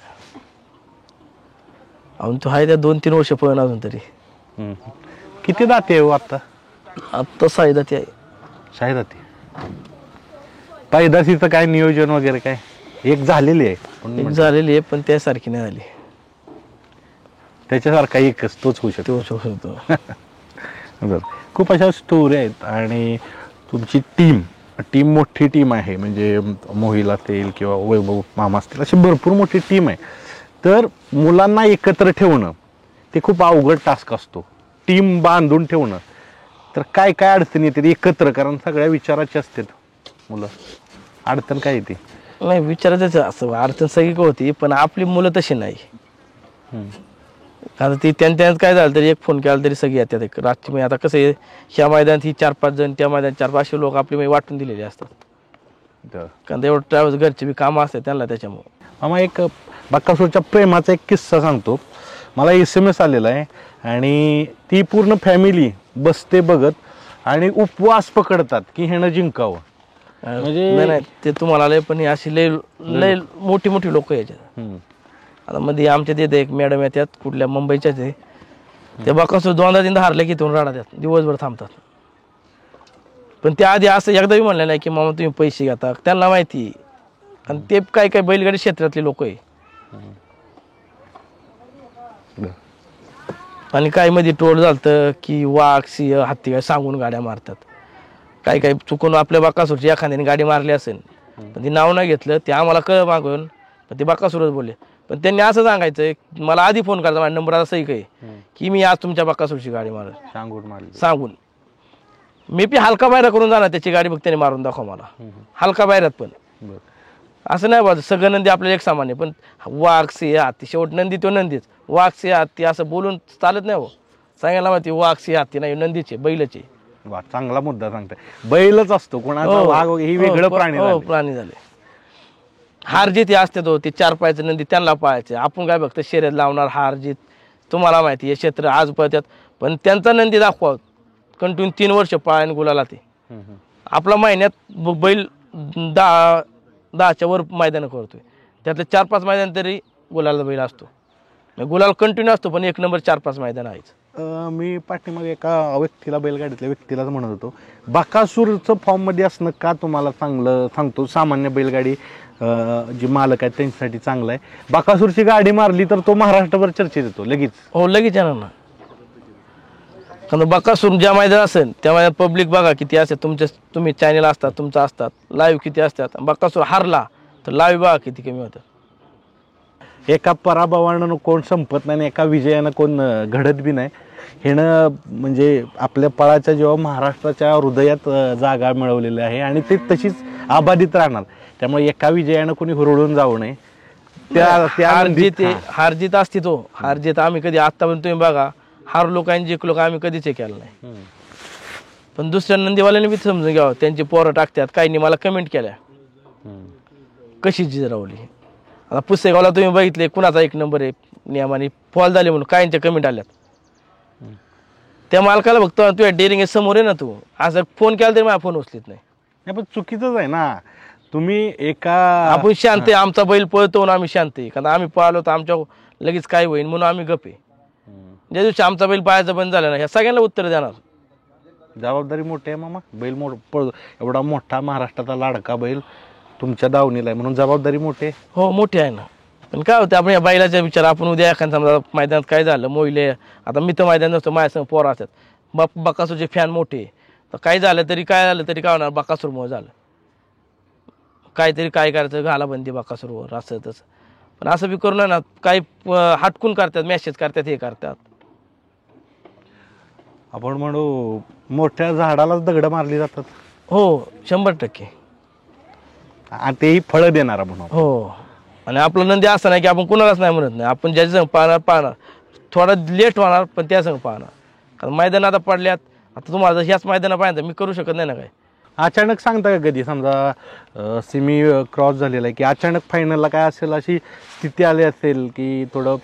अजून तो आहे त्या 2-3 वर्ष पळण अजून तरी. किती दाते आहे आता? आत्ता 6 दाते आहे. 6 दाते. पैदाशीचं काय नियोजन वगैरे काय? एक झालेली आहे, एक झालेली आहे पण त्यासारखी नाही झाली. त्याच्यासारखा एकच तोच होऊ शकतो. बरं, खूप अशा स्टोरी आहेत, आणि तुमची टीम मोठी टीम आहे, म्हणजे मोहिल असेल किंवा वैभव मामा असतील, अशी भरपूर मोठी टीम आहे. तर मुलांना एकत्र ठेवणं ते खूप अवघड टास्क असतो, टीम बांधून ठेवणं. तर काय काय अडचणी येते एकत्र, कारण सगळ्या विचाराचे असतात मुलं, अडचण काय येते? नाही, विचारायच असं अडचण सगळी होती, पण आपली मुलं तशी नाही. आता ती त्यांच्यात काय झालं तरी एक फोन केला तरी सगळी येतात. एक रातची म्हणजे आता कसं आहे, ह्या मैदानात ही 4-5 जण, त्या मैदानात 4-5 असे लोक आपली वाटून दिलेले असतात, कारण एवढं ट्रॅव्हल्स घरचे बी कामं असतात त्यांना. त्याच्यामुळे आम्हाला एक बकासूरच्या प्रेमाचा एक किस्सा सांगतो. मला SMS आलेला आहे, आणि ती पूर्ण फॅमिली बसते बघत आणि उपवास पकडतात की ह्यानं जिंकावं. म्हणजे नाही, ते तुम्हाला आले, पण अशी लय मोठी लोक याच्यात. आता मध्ये आमच्या तिथे एक मॅडम येतात कुठल्या मुंबईच्याच आहे, त्या बकासूर 2-3 हारले की इथून राहतात, दिवसभर थांबतात. पण त्या आधी असं एकदा बी म्हणलं नाही की मामा तुम्ही पैसे घेता, त्यांना माहिती. आणि ते काय बैलगाडी क्षेत्रातले लोक आहे, आणि काही मध्ये टोळ झालं की वाघ सिंह हत्ती काय सांगून गाड्या मारतात. काही चुकून आपल्या बकासूरची एखाद्याने गाडी मारली असेल, पण ते नाव नाही घेतलं, ते आम्हाला कळ मागून, पण ते बकासूरच बोलले. पण त्यांनी असं सांगायचं, मला आधी फोन करायचा, माझ्या नंबर असा काही की मी आज तुमच्या बकासूरची गाडी सांगून मी बी हलका बाहेर करून जाणार त्याची गाडी, बघ त्याने मारून दाखव मला हलका बाहेरात. पण असं नाही बाजू, सगळं नंदी आपल्याला एक सामान्य, पण वाघ सिंह हत्ती, शेवट नंदी तो नंदीच, वाघ सिंह हत्ती असं बोलून चालत नाही. हो, सांगायला माहिती वाघ सिंह हत्ती नाही, नंदीचे बैलचे. वा, चांगला मुद्दा सांगताय. बैलच असतो, कोणाचा वाघ ही वेगळं प्राणी झाले. हार जीत असते तो, ते 4 पायाचे नंदी त्यांना पाहायचे. आपण काय बघतो शर्यत लावणार, हार जीत तुम्हाला माहिती आहे, क्षेत्र आज पळतात, पण त्यांचा नंदी दाखवा कंटिन्यू 3 वर्ष पाळायला गुलाला. ते आपला महिन्यात बैल 10च्या वर मैदान करतोय, त्यातले 4-5 मैदान तरी गुलाला बैल असतो. गुलाल कंटिन्यू असतो, पण 1 नंबर 4-5 मैदान आहेच. मी पाठीमागे एका व्यक्तीला, बैलगाडीतल्या व्यक्तीलाच म्हणत होतो, बकासूरचं फॉर्म मध्ये असणं का तुम्हाला चांगलं सांगतो, सामान्य बैलगाडी जी मालक आहेत त्यांच्यासाठी चांगलं आहे. बकासूरची गाडी मारली तर तो महाराष्ट्रभर चर्चेत येतो लगेच. हो, लगेच येणार ना, कारण बकासूर ज्या मैदान असेल त्या मैदानात पब्लिक बघा किती असते. तुम्ही चॅनल असतात, तुमचं असतात, लाईव्ह किती असतात. बकासूर हारला तर लाईव्ह बघा किती कमी होतात. एका पराभवानं कोण संपत नाही, एका विजयानं कोण घडत बी नाही. हेनं म्हणजे आपल्या पळाच्या जेव्हा महाराष्ट्राच्या हृदयात जागा मिळवलेली आहे, आणि ते तशीच अबाधित राहणार. त्यामुळे एका विजयानं कोणी हुरळून जाऊ नये. हारजीत असते तो, हारजीत आम्ही कधी आतापर्यंत तुम्ही बघा, हारलो काय जिंकलो का आम्ही कधीच हे केलं नाही. पण दुसऱ्या नंदीवाल्याने बी समजून घ्यावं, त्यांची पोरं टाकतात. काहींनी मला कमेंट केल्या कशी जिरवली. आता पुसेगावला तुम्ही बघितले कुणाचा 1 नंबर आहे नियमाने फॉल झाले म्हणून काहींच्या कमेंट आल्यात. त्या मालकाला बघतो तुझ्या डेअरिंग समोर आहे ना, तू असं फोन केला तरी माझा फोन उचलीत नाही. पण चुकीचंच आहे ना. तुम्ही एका आपण शांत आहे, आमचा बैल पळतो ना आम्ही शांत आहे, कारण आम्ही पळालो तर आमच्या लगेच काय होईल म्हणून आम्ही गप आहे. ज्या दिवशी आमचा बैल पाहायचं बंद झालं ना ह्या सगळ्यांना उत्तर देणार. जबाबदारी मोठी आहे मामा. बैल एवढा मोठा महाराष्ट्राचा लाडका बैल तुमच्या दावणीला आहे म्हणून जबाबदारी मोठी आहे. हो मोठी आहे ना. पण काय होतं आपण या बैलाच्या विचार आपण उद्या एखाद्या समजा मैदानात काय झालं मोहिले, आता मी तर मैदान नसतो माझ्यासंग पोरं असतात बकासूरचे फॅन मोठे, तर काय झालं तरी काय होणार बकासूरमुळे झालं, काहीतरी काय करायचं घालाबंदी बकासूरवर असं तसं. पण असं बी करू ना काही हटकून करतात, मेसेज करतात, हे करतात. आपण म्हणू मोठ्या झाडालाच दगड मारली जातात. हो 100%. आणि तेही फळं देणारा म्हणून. हो. आणि आपलं नंदी असं नाही की आपण कुणालाच नाही म्हणत नाही, आपण ज्याच्या संग पाहणार थोडा लेट होणार पण त्या संग पाहणार. कारण मैदान आता पडल्यात, आता तुम्हाला ह्याच मैदाना पाहिजे मी करू शकत नाही ना काय. अचानक सांगता का कधी समजा सेमी क्रॉस झालेला आहे की अचानक फायनलला काय असेल अशी स्थिती आली असेल की थोडं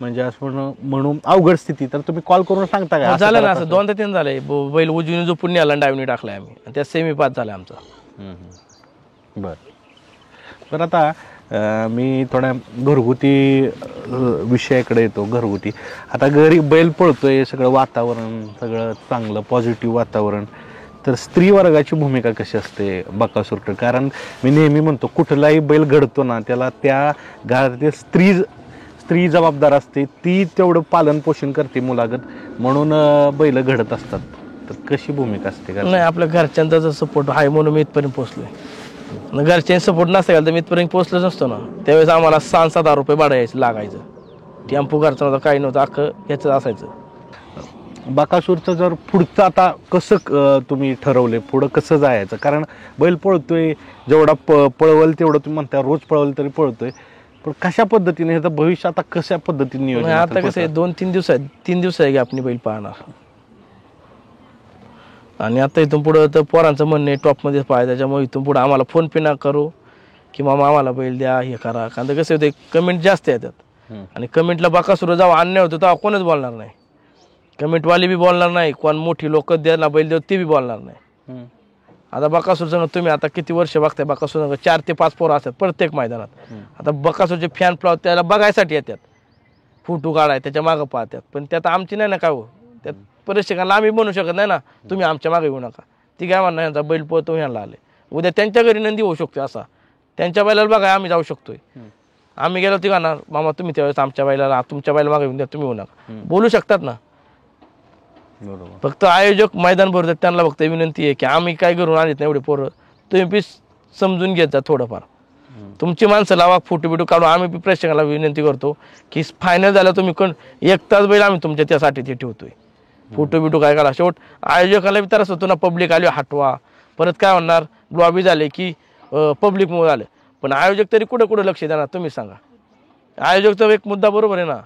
म्हणजे असं म्हणून अवघड स्थिती, तर तुम्ही कॉल करून सांगता का? झालं ना असं 2 ते 3 झालंय. बैल उजवीने जो पुण्य आला डावीने टाकलाय आम्ही आणि त्या सेमी पास झाला आमचा. बरं आता मी थोड्या घरगुती विषयाकडे येतो. घरगुती आता घरी बैल पळतोय, सगळं वातावरण सगळं चांगलं पॉझिटिव्ह वातावरण, तर स्त्री वर्गाची भूमिका कशी असते बकासूरकडे? कारण मी नेहमी म्हणतो कुठलाही बैल घडतो ना त्याला त्या घरातील स्त्री जबाबदार असते, ती तेवढं पालन पोषण करते मुलागत, म्हणून बैल घडत असतात. तर कशी भूमिका असते? नाही आपल्या घरच्यांचा जर सपोर्ट आहे म्हणून मी इथपर्यंत पोहोचलोय. घरच्यांनी सपोर्ट नसेल तर मी इथपर्यंत पोहोचलोच नसतो ना. त्यावेळेस आम्हाला 6-7 रुपये भाडं यायचं लागायचं. टेम्पो घरचा नव्हता, काही नव्हतं, अख्खं ह्याचं असायचं. बकासूरचं जर पुढचं आता कसं तुम्ही ठरवले पुढं कसं जायचं? कारण बैल पळतोय, जेवढा पळवल तेवढं तुम्ही म्हणता रोज पळवल तरी पळतोय, पण कशा पद्धतीने ह्याचं भविष्य आता कशा पद्धतीने नियोजन? आता कसं आहे 2-3 दिवस 3 दिवस आहे की आपण बैल पाहणार. आणि आता इथून पुढं तर पोरांचं म्हणणं आहे टॉपमध्येच पाहायचं, त्याच्यामुळे इथून पुढं आम्हाला फोन पे ना करू की मामा आम्हाला बैल द्या हे करा. कारण कसं होतं कमेंट जास्त येतात आणि कमेंटला बकासूर जेव्हा अन्याय होतो तेव्हा कोणच बोलणार नाही. कमेंटवाले बी बोलणार नाही, कोण मोठी लोक द्यायला बैल देऊ ते बी बोलणार नाही. आता बकासूर संघ तुम्ही आता किती वर्ष बघताय, बकासूर संघ 4 ते 5 पोरं असतात प्रत्येक मैदानात. आता बकासूरचे फॅन फ्लॉ त्याला बघायसाठी येतात, फोटो काढाय त्याच्या मागं पाहतात, पण त्यात आमची नाही ना काय हो. त्यात प्रेक्षकांना आम्ही म्हणू शकत नाही ना तुम्ही आमच्या मागे येऊ नका. ती काय म्हणणार यांचा बैल पळतो ह्यांना आले, उद्या त्यांच्या घरी नंदी होऊ शकतो असा, त्यांच्या बैलाला बघाय आम्ही जाऊ शकतोय. आम्ही गेलो ती म्हणणार मामा तुम्ही त्यावेळेस आमच्या बैलाला तुमच्या बैला मागे येऊन द्या, तुम्ही होऊ नका, बोलू शकतात ना. फक्त आयोजक मैदान भरतात त्यांना फक्त विनंती आहे की आम्ही काय करून आणत नाही एवढे पोरं, तुम्ही बी समजून घेत जा थोडंफार. तुमची माणसं लावा, फोटो बिटो काढून. आम्ही बी प्रेक्षकाला विनंती करतो की फायनल झालं तुम्ही 1 तास बैल आम्ही तुमच्या त्यासाठी ते ठेवतोय, फोटो बिटो काय काढा. शेवट आयोजकाला बी त्रास होतो ना, पब्लिक आली हटवा, परत काय म्हणणार लॉबी झाले की पब्लिक मुळे झालं. पण आयोजक तरी कुठं कुठं लक्ष देणार तुम्ही सांगा. आयोजकचा एक मुद्दा बरोबर आहे ना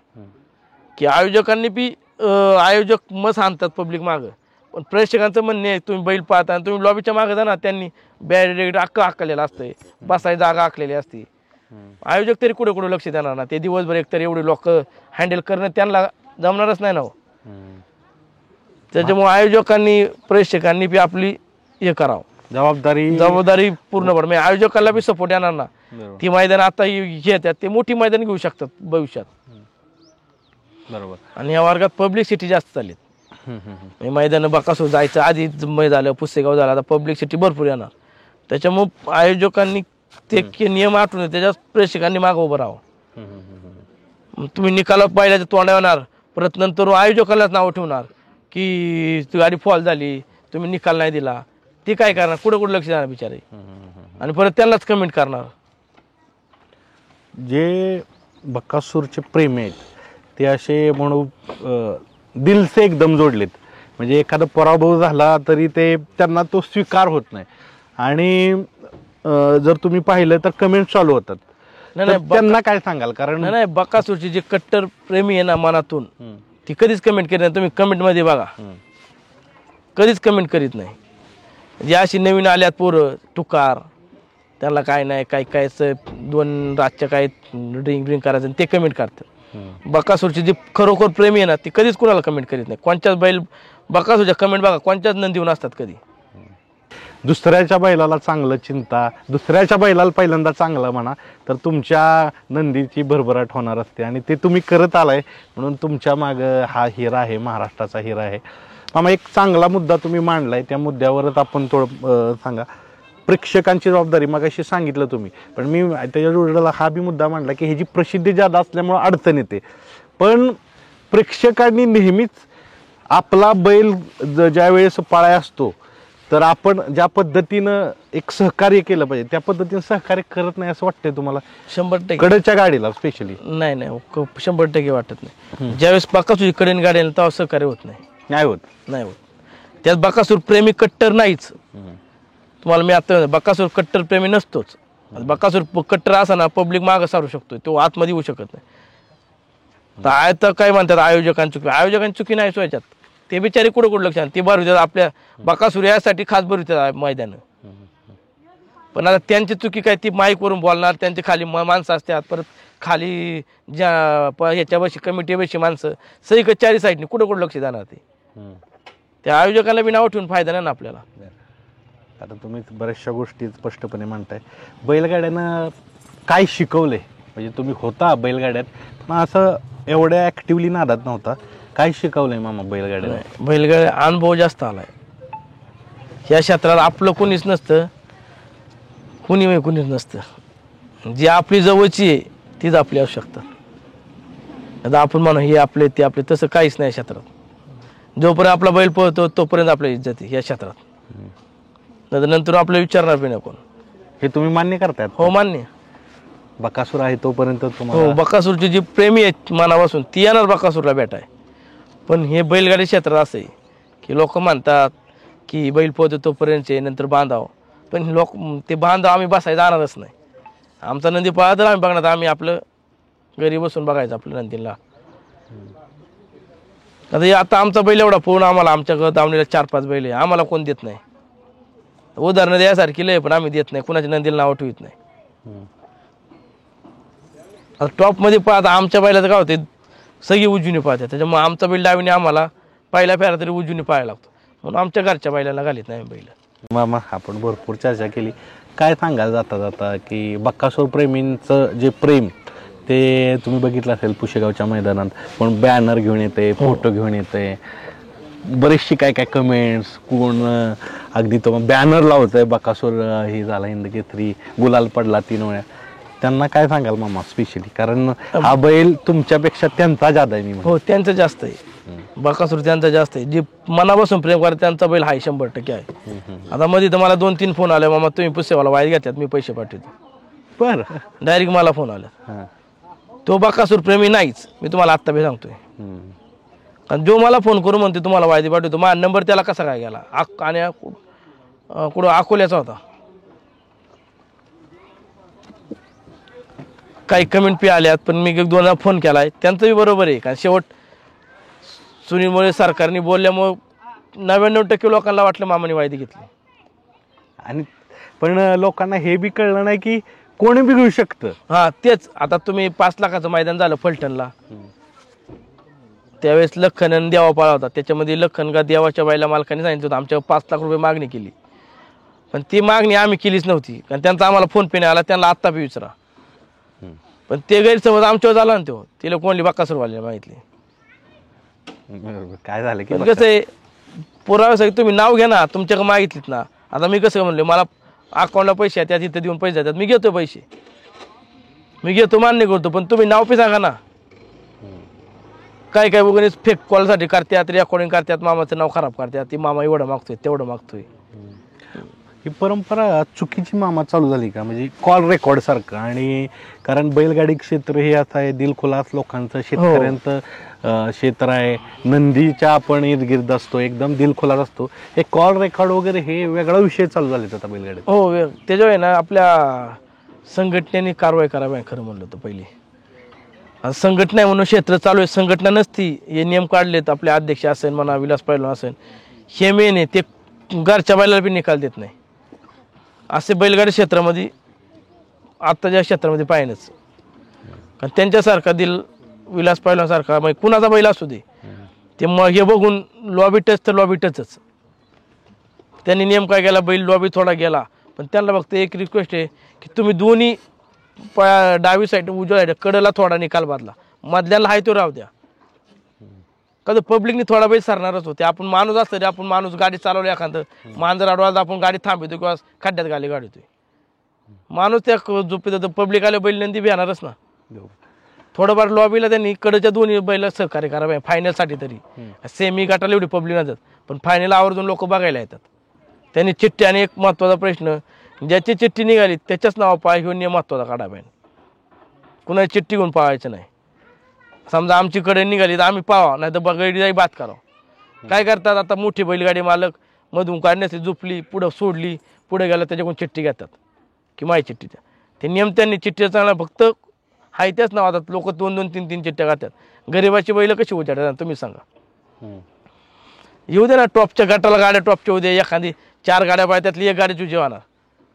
की आयोजकांनी बी आयोजक मत आणतात पब्लिक मागं, पण प्रेक्षकांचं म्हणणे आहे तुम्ही बैल पाहता आणि तुम्ही लॉबीच्या मागे जा ना, त्यांनी बॅरिकेड आखलेलं असतंय, बसायची जागा आखलेली असते. आयोजक तरी कुठं कुठं लक्ष देणार ना. ते दिवसभर एकतर एवढे लोक हँडल करणं त्यांना जमणारच नाही ना. त्याच्यामुळे आयोजकांनी प्रेक्षकांनी बी आपली हे करावं, जबाबदारी पूर्ण पड. म्हणजे आयोजकाला बी सपोर्ट येणार ना. ती मैदान आता घेतात ते मोठी मैदान घेऊ शकतात भविष्यात. बरोबर. आणि या वर्गात पब्लिसिटी जास्त चालली. मैदान बकासूर जायचं आधी झालं, पुसेगाव झालं, आता पब्लिसिटी भरपूर येणार. त्याच्यामुळे आयोजकांनी ते नियम आठवून त्याच्यात प्रेक्षकांनी मागं उभं राहावं. तुम्ही निकाला पाहिल्याच्या तोंडा येणार, परत नंतर आयोजकालाच नाव ठेवणार की ती गाडी फॉल झाली, तुम्ही निकाल नाही दिला. ती काय करणार, कुठं कुठं लक्ष देणार बिचारे, आणि परत त्यांनाच कमेंट करणार. जे बकासूरचे प्रेमी आहेत ते असे म्हणू दिलसे एकदम जोडलेत. म्हणजे एखादा पराभव झाला तरी ते त्यांना तो स्वीकार होत नाही. आणि जर तुम्ही पाहिलं तर कमेंट चालू होतात. त्यांना काय सांगाल? कारण नाही बकासूरची जे कट्टर प्रेमी आहे ना मनातून, ती कधीच कमेंट करीत नाही. तुम्ही कमेंटमध्ये बघा, कधीच कमेंट करीत नाही. जे अशी नवीन आल्यात पोरं टुकार, त्यांना काय नाही काय कायचं 2 रातच्या काय ड्रिंक करायचं ते कमेंट करतात. बकासूरची जी खरोखर प्रेमी आहे ना ती कधीच कुणाला कमेंट करीत नाही. कोणत्याच बैल बकासूरच्या कमेंट बघा कोणत्याच नंदीहून असतात कधी. दुसऱ्याच्या बैलाला चांगलं चिंता, दुसऱ्याच्या बैलाला पहिल्यांदा चांगलं म्हणा तर तुमच्या नंदीची भरभराट होणार असते आणि ते तुम्ही करत आलाय म्हणून तुमच्या मागं हा हिरा आहे, महाराष्ट्राचा हिरा आहे. मामा एक चांगला मुद्दा तुम्ही मांडलाय, त्या मुद्द्यावरच आपण थोडं सांगा. प्रेक्षकांची जबाबदारी मगाशी सांगितलं तुम्ही, पण मी त्याच्या जोडीला हा बी मुद्दा मांडला की ह्याची प्रसिद्धी जादा असल्यामुळे अडचण येते. पण प्रेक्षकांनी नेहमीच आपला बैल ज्या वेळेस पाळाय असतो तर आपण ज्या पद्धतीनं एक सहकार्य केलं पाहिजे त्या पद्धतीनं सहकार्य करत नाही असं वाटतंय तुम्हाला? 100% कडच्या गाडीला स्पेशली नाही 100% वाटत नाही. ज्यावेळेस बकासूर कडेन गाडी आली तेव्हा सहकार्य होत नाही होत. त्यात बकासूर प्रेमी कट्टर नाहीच. तुम्हाला मी आता बकासूर कट्टर प्रेमी नसतोच. बकासूर कट्टर असा ना पब्लिक मागं सारू शकतो, तो आतमध्ये येऊ शकत नाही. तर काय म्हणतात आयोजकांची चुकी नाही सोयच्यात. ते बिचारे कुठं लक्ष ते भरवतात आपल्या बकासूर यासाठी खास भरवतात मैदान. पण आता त्यांची चुकी काय, ती माईकवरून बोलणार, त्यांची खाली माणसं असतात, परत खाली ज्या ह्याच्यापाशी कमिटीपाशी माणसं सही 4 साईडने कुठं लक्ष जाणार ते. त्या आयोजकांना बी नाव ठेवून फायदा नाही ना आपल्याला. आता तुम्ही बऱ्याचशा गोष्टी स्पष्टपणे म्हणताय. बैलगाड्यानं काय शिकवले म्हणजे तुम्ही होता बैलगाड्यात पण असं एवढ्या ॲक्टिव्हली नादात नव्हता, काय शिकवलंय मामा बैलगाड्याने? बैलगाड्या अनुभव जास्त आलाय. या क्षेत्रात आपलं कोणीच नसतं, कुणीच नसतं. जी आपली जवळची आहे तीच आपली आवश्यकता. आता आपण म्हणू हे आपले ते आपले, तसं काहीच नाही क्षेत्रात. जोपर्यंत आपला बैल पळतो तोपर्यंत आपल्या इज्जत आहे या क्षेत्रात. नंतर आपलं विचारणार बी नाही कोण. हे तुम्ही मान्य करताय? हो मान्य. बकासूर आहे तोपर्यंत हो, बकासूरची जी प्रेमी आहे मनापासून ती येणार बकासूरला भेटाय. पण हे बैलगाडी क्षेत्रात असं आहे की लोक म्हणतात की बैल पोहतो तोपर्यंत नंतर बांधावं, पण लोक ते बांधावं आम्ही बसायला जाणारच नाही. आमचा नंदी पळा तर आम्ही बघणार, आम्ही आपलं घरी बसून बघायचं आपल्या नंदीला. आता आमचा बैल एवढा पूर्ण आम्हाला आमच्या दावणीला 4-5 बैल आहे, आम्हाला कोण देत नाही. उदाहरणं द्यासारखी लय पण आम्ही देत नाही, कुणाच्या नंदीला नाव ठेवत नाही. आता टॉपमध्ये पाहता आमच्या बैलाचं काय होते सगळी उजवीने पाहतात, त्याच्यामुळे आमचा बैल डावीने आम्हाला पहिला फेरा तरी उजवीने पाहायला लागतो, म्हणून आमच्या घरच्या बैलाला घालीत नाही बैल. मामा आपण भरपूर चर्चा केली, काय सांगायला जाता की बकासूर प्रेमींचं जे प्रेम ते तुम्ही बघितलं असेल पुशेगावच्या मैदानात, पण बॅनर घेऊन येते, फोटो घेऊन येते, बरेचशी काय कमेंट्स, कोण अगदी तो बॅनर लावतंय बकासूर ही झाला हिंदकेसरी, गुलाल पडला 3 वेळा. त्यांना काय सांगाल मामा स्पेशली, कारण हा बैल तुमच्यापेक्षा त्यांचा जादा आहे? हो, त्यांचं जास्त आहे, बकासूर त्यांचा जास्त आहे. जे मनापासून प्रेम करतात त्यांचा बैल हाय 100% आहे. आता मध्ये तर मला 2-3 फोन आले, मामा तुम्ही पुसेवाला वाईट घेतात, मी पैसे पाठवतो. बरं, डायरेक्ट मला फोन आला. तो बकासूर प्रेमी नाहीच, मी तुम्हाला आत्ता बी सांगतोय. कारण जो मला फोन करू म्हणते तुम्हाला वायदे पाठवतो, माझा नंबर त्याला कसा काय गेला, आणि कुठं अकोल्याचा होता. काही कमेंट पी आल्यात, पण मी 2 फोन केलाय, त्यांचंही बरोबर आहे. कारण शेवट सुनीलमुळे सरकारने बोलल्यामुळे 99% लोकांना वाटलं मामाने वायदे घेतली. आणि पण लोकांना हे बी कळलं नाही की कोणी बी घेऊ शकतं. हा तेच, आता तुम्ही 5 लाखाचं मैदान झालं फलटणला, त्यावेळेस लखन देवा पाळा होता, त्याच्यामध्ये लखन का देवाच्या बाईला मालकाने सांगितलं होतं आमच्या 5 लाख रुपये मागणी केली, पण ती मागणी आम्ही केलीच नव्हती. कारण त्यांचा आम्हाला फोन पे नाही आला, त्यांना आत्ता बी विचारा. पण ते गैरसमज आमच्यावर झाला ना, तो तिला कोणली बकासूरवाल्याला माहितली. काय झालं की कसं आहे, पुराव्यासाठी तुम्ही नाव घ्या ना, तुमच्याकडे मागितलीत ना. आता मी कसं म्हणले, मला अकाउंटला पैसे आहेत, त्या तिथे देऊन पैसे जातात, मी घेतो पैसे, मी घेतो, मान्य करतो, पण तुम्ही नाव पे सांगा ना. काय वगैरे फेक कॉलसाठी करतात, रेकॉर्डिंग करतात, मामाचं नाव खराब करतात, ती मामा एवढं मागतोय तेवढं मागतोय. ही परंपरा चुकीची मामा चालू झाली का, म्हणजे कॉल रेकॉर्ड सारखं? आणि कारण बैलगाडी क्षेत्र हे असं आहे दिलखुलास लोकांचं, शेतकऱ्यांचं क्षेत्र आहे, नंदीच्या आपण इर्दगिर्द असतो, एकदम दिलखुलास असतो. हे कॉल रेकॉर्ड वगैरे हे वेगळा विषय चालू झाले आता बैलगाडी. हो, त्याच्यावर आहे ना आपल्या संघटनेने कारवाई करावी खरं म्हणलं तर. पहिले संघटना आहे म्हणून क्षेत्र चालू आहे, संघटना नसती हे नियम काढलेत आपले अध्यक्ष असेल म्हणा, विलास पैलवान असेल, हे मेन आहे. ते घरच्या बैलाला बी निकाल देत नाही. असे बैलगाडी क्षेत्रामध्ये आत्ताच्या क्षेत्रामध्ये पाहिजेच. कारण त्यांच्यासारखा दिल विलास पैलवानसारखा म्हणजे कुणाचा बैल असू दे, ते मग हे बघून लॉबी टच तर लॉबी टचच. त्यांनी नियम काय केला, बैल लॉबी थोडा गेला, पण त्यांना फक्त एक रिक्वेस्ट आहे की तुम्ही दोन्ही डावी साईड उजव्या साईड कडला थोडा निकाल बांधला, मधल्याला हाय तो राहू द्या. कधी पब्लिकने थोडा बैल सरणारच होते. आपण माणूस असतं रे, आपण माणूस गाडी चालवली एखादं मांजर अडवायला आपण गाडी थांबवतो किंवा खड्ड्यात गाडी गाडतोय, माणूस त्या झोपीत होतं, पब्लिक आले बैल नंदी बी येणारच ना. थोडंफार लॉबीला त्यांनी कडच्या दोन्ही बैल सहकार्य करावे फायनलसाठी तरी. सेमी गटाला एवढी पब्लिक नसतात, पण फायनल आवर्जून लोक बघायला येतात. त्यांनी चिठ्ठी, आणि एक महत्त्वाचा प्रश्न, ज्याची चिठ्ठी निघाली त्याच्याच नाव पाय घेऊन नियम महत्त्वाचा काढा पाहिजे. कुणाची चिठ्ठी घेऊन पाहायचं नाही. समजा आमचीकडे निघाली तर आम्ही पावा, नाही तर बगडी जाई बात करावं. काय करतात आता मोठी बैलगाडी मालक, मधून काढण्याची झुपली, पुढं सोडली, पुढे गेलं त्याच्याकडून चिठ्ठी घेतात की माझी चिठ्ठी द्या. ते नियम त्यांनी चिठ्ठी चांगला फक्त हाय त्याच नावात लोक 2-2, 3-3 चिठ्ठ्या घालतात. गरिबाची बैल कशी उजाडतात तुम्ही सांगा. येऊ दे ना, टॉपच्या गटाला गाड्या टॉपच्या होऊ दे, एखादी 4 गाड्या पाहिजे त्यातली एक गाडी तुझी होणार,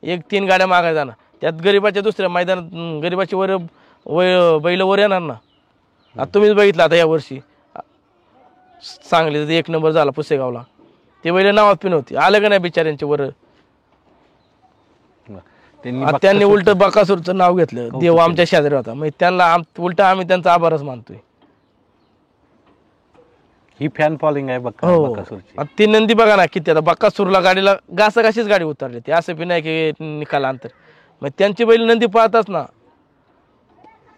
1-3 गाड्या मागायला जाणार, त्यात गरिबाच्या दुसऱ्या मैदानात गरिबाची बैल वर येणार ना. आता तुम्हीच बघितलं आता यावर्षी सांगली 1 नंबर झाला पुसेगावला, ते बैल नावात पण नव्हती, आलं का नाही बिचाऱ्यांचे वर. त्यांनी उलट बकासूरचं नाव घेतलं, देव आमच्या शेजारी होता, मग त्यांना उलट आम्ही त्यांचा आभारच मानतोय. ही फॅन फॉलोइंग आहे बकासूरची. ती नंदी बघा ना किती, आता बकासूरला गाडीला घासाघाशीच गाडी उतरली ती, असं बी नाही की निकाल अंतर. मग त्यांची बैल नंदी पाहताच ना.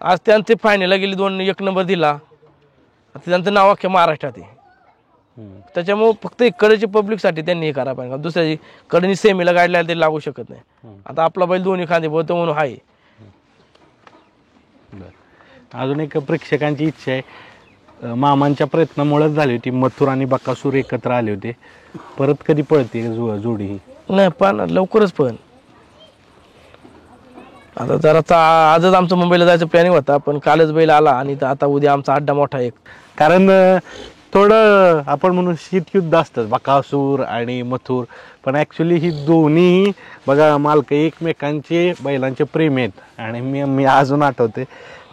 आज त्यांचे फायनलला गेली 2-1 नंबर दिला, त्यांचं नाव अख्ख्या महाराष्ट्रात आहे. त्याच्यामुळे फक्त कडेची पब्लिकसाठी त्यांनी हे करा पाहिजे. दुसऱ्याची कडेनी सेमीला गाडीला ते लागू शकत नाही. आता आपला बैल दोन्ही खांदे बोलतो म्हणून आहे. अजून एक प्रेक्षकांची इच्छा आहे, मामांच्या प्रयत्नामुळेच झाली होती, मथुर आणि बकासूर एकत्र आले होते, परत कधी पळते जोडी ही? नाही पण लवकरच पण. आता जरा आजच आमचं मुंबईला जायचं प्लॅनिंग होता, पण कालच बैल आला आणि आता उद्या आमचा अड्डा मोठा एक. कारण थोडं आपण म्हणून शीतयुद्ध असतं बकासूर आणि मथुर, पण ॲक्च्युली ही दोन्ही बघा मालक एकमेकांचे बैलांचे प्रेम आहेत. आणि मी अजून आठवते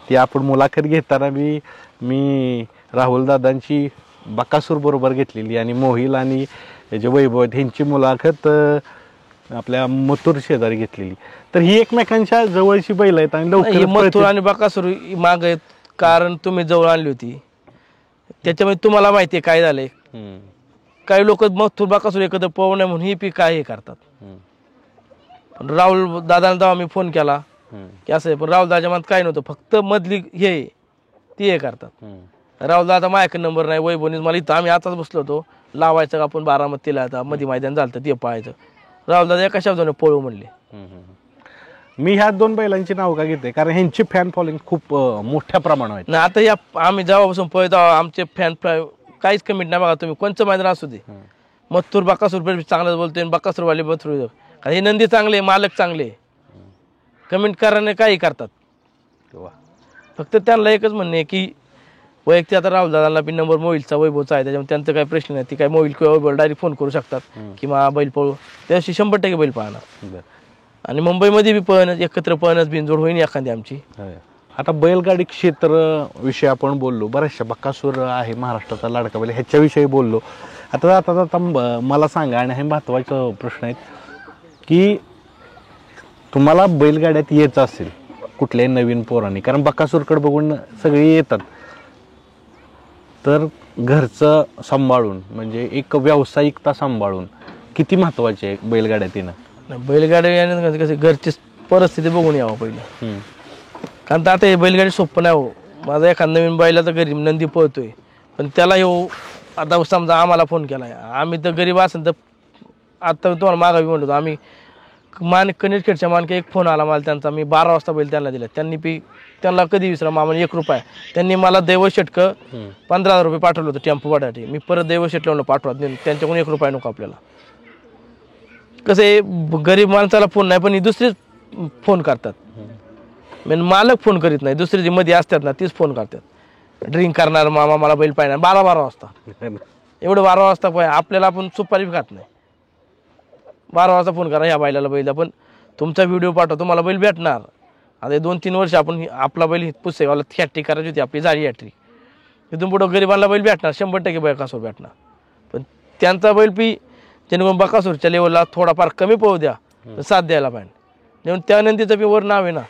ती आपण मुलाखत घेताना मी राहुल दादांची बकासूर बरोबर घेतलेली, आणि मोहिल आणि जे वैभव ह्यांची मुलाखत आपल्या मथुर शेजारी घेतलेली. तर ही एकमेकांच्या जवळची बैल आहेत आणि लवकर मथुर आणि बकासूर माग आहेत, कारण तुम्ही जवळ आणली होती त्याच्यामुळे तुम्हाला माहिती आहे काय झालंय. काही लोक मथुर बकासूर एकत्र पळवू नये म्हणून ही पी काय हे करतात. पण राहुल दादांना जेव्हा मी फोन केला की असं आहे, पण राहुल दादाच्या मनात काय नव्हतं, फक्त मधली हे ती हे करतात. राहुल दादा माझ्याकडे नंबर नाही, वैभवनीच मला इथं आम्ही आताच बसलो होतो लावायचं का आपण बारामतीला, आता मध्ये मैदान झालं तर ते पाहायचं. राहुल दादा एका शब्दाने पळू म्हणले. मी ह्या 2 बैलांची नाव का घेते, कारण ह्यांची फॅन फॉलोइंग खूप मोठ्या प्रमाणावर आहे. नाही आता या आम्ही जेव्हापासून पळतो आमचे फॅन काहीच कमेंट नाही बघा. तुम्ही कोणचं मैदान असू दे, मथुर बकासूर चांगलंच बोलतोय, बकासूरवाले मथुर, हे नंदी चांगले, मालक चांगले, कमेंट कराने काही करतात. फक्त त्यांना एकच म्हणणे आहे की वैयक्तिक आता राहुल दादाला बी नंबर मोबाईलचा वैभवचा आहे, त्याच्यामुळे त्यांचं काही प्रश्न नाही. ती काय मोबाईल किंवा वैभव डायरेक्ट फोन करू शकतात किंवा बैल पळू, त्याशी 100% बैल पाहणार. आणि मुंबईमध्ये बी पळणं एकत्र पळणंच बिनजोड होईल एखादी आमची. आता बैलगाडी क्षेत्र विषयी आपण बोललो, बऱ्याचशा बकासूर आहे महाराष्ट्राचा लाडका बैल, ह्याच्याविषयी बोललो. आता आता मला सांगा, आणि हे महत्त्वाचा प्रश्न आहे की तुम्हाला बैलगाड्यात यायचं असेल कुठल्याही नवीन पोरांनी, कारण बकासूरकडे बघून सगळे येतात, तर घरचं सांभाळून म्हणजे एक व्यावसायिकता सांभाळून किती महत्त्वाचे आहे बैलगाड्यात येणं? बैलगाडी याने कसे घरची परिस्थिती बघून यावं पहिलं, कारण आता हे बैलगाडी सोपं नाही हो. माझा एखादा नवीन बैलाचा घरी नंदी पळतोय, पण त्याला येऊ आता समजा आम्हाला फोन केला, आम्ही तर गरीब असेल तर आता तुम्हाला मागावी म्हणतो आम्ही कनेरखेडच्या मानके एक फोन आला मला त्यांचा, मी 12 वाजता बैल त्यांना दिला, त्यांना कधी विसरा मामाने 1 रुपया त्यांनी मला दैवशेटक 15,000 रुपये पाठवलं होतं टेम्पो भाड्यासाठी. मी परत दैवशेट लावलं पाठवत नाही, त्यांच्याकडून 1 रुपया नको आपल्याला. कसं आहे गरीब माणसाला फोन नाही, पण दुसरेच फोन करतात म्हणजे मालक फोन करीत नाही, दुसरी जी मध्ये असतात ना तीच फोन करतात, ड्रिंक करणार मामा मला बैल पाहिजे 12 वाजता. एवढं 12 वाजता आपल्याला आपण सुपारी खात नाही, 12 वाजता फोन करा ह्या बैलाला बैल, पण तुमचा व्हिडिओ पाठवा तुम्हाला बैल भेटणार. आता 2-3 वर्ष आपण आपला बैल पुसेगावला हॅट्रिक करायची होती आपली, झाली हॅट्रिक. इथून पुढं गरिबांना बैल भेटणार, 100% बकासूर भेटणार. पण त्यांचा बैल पी जेणेकरून बकासूरच्या लेवलला थोडाफार कमी पळू द्या, तर साथ द्यायला पाहिजे. म्हणून त्या नंदीचं पी वर नाव आहे ना.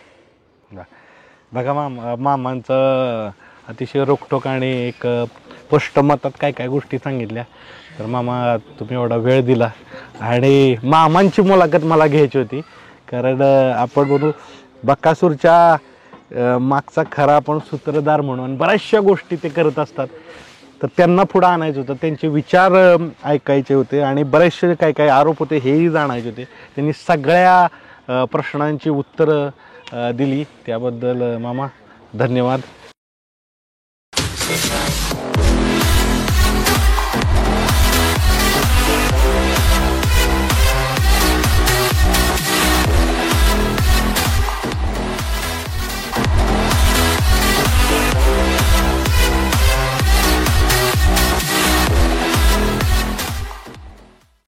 बघा मामांचं अतिशय रोखठोक आणि एक स्पष्ट मतात काय काय गोष्टी सांगितल्या. तर मामा तुम्ही एवढा वेळ दिला आणि मामांची मुलाखत मला घ्यायची होती, कारण आपण बोलू बकासूरच्या मागचा खरा आपण सूत्रधार म्हणून बऱ्याचशा गोष्टी ते करत असतात. तर त्यांना पुढं आणायचं होतं, त्यांचे विचार ऐकायचे होते आणि बरेचसे काय काय आरोप होते हेही जाणायचे होते. त्यांनी सगळ्या प्रश्नांची उत्तरं दिली, त्याबद्दल मामा धन्यवाद.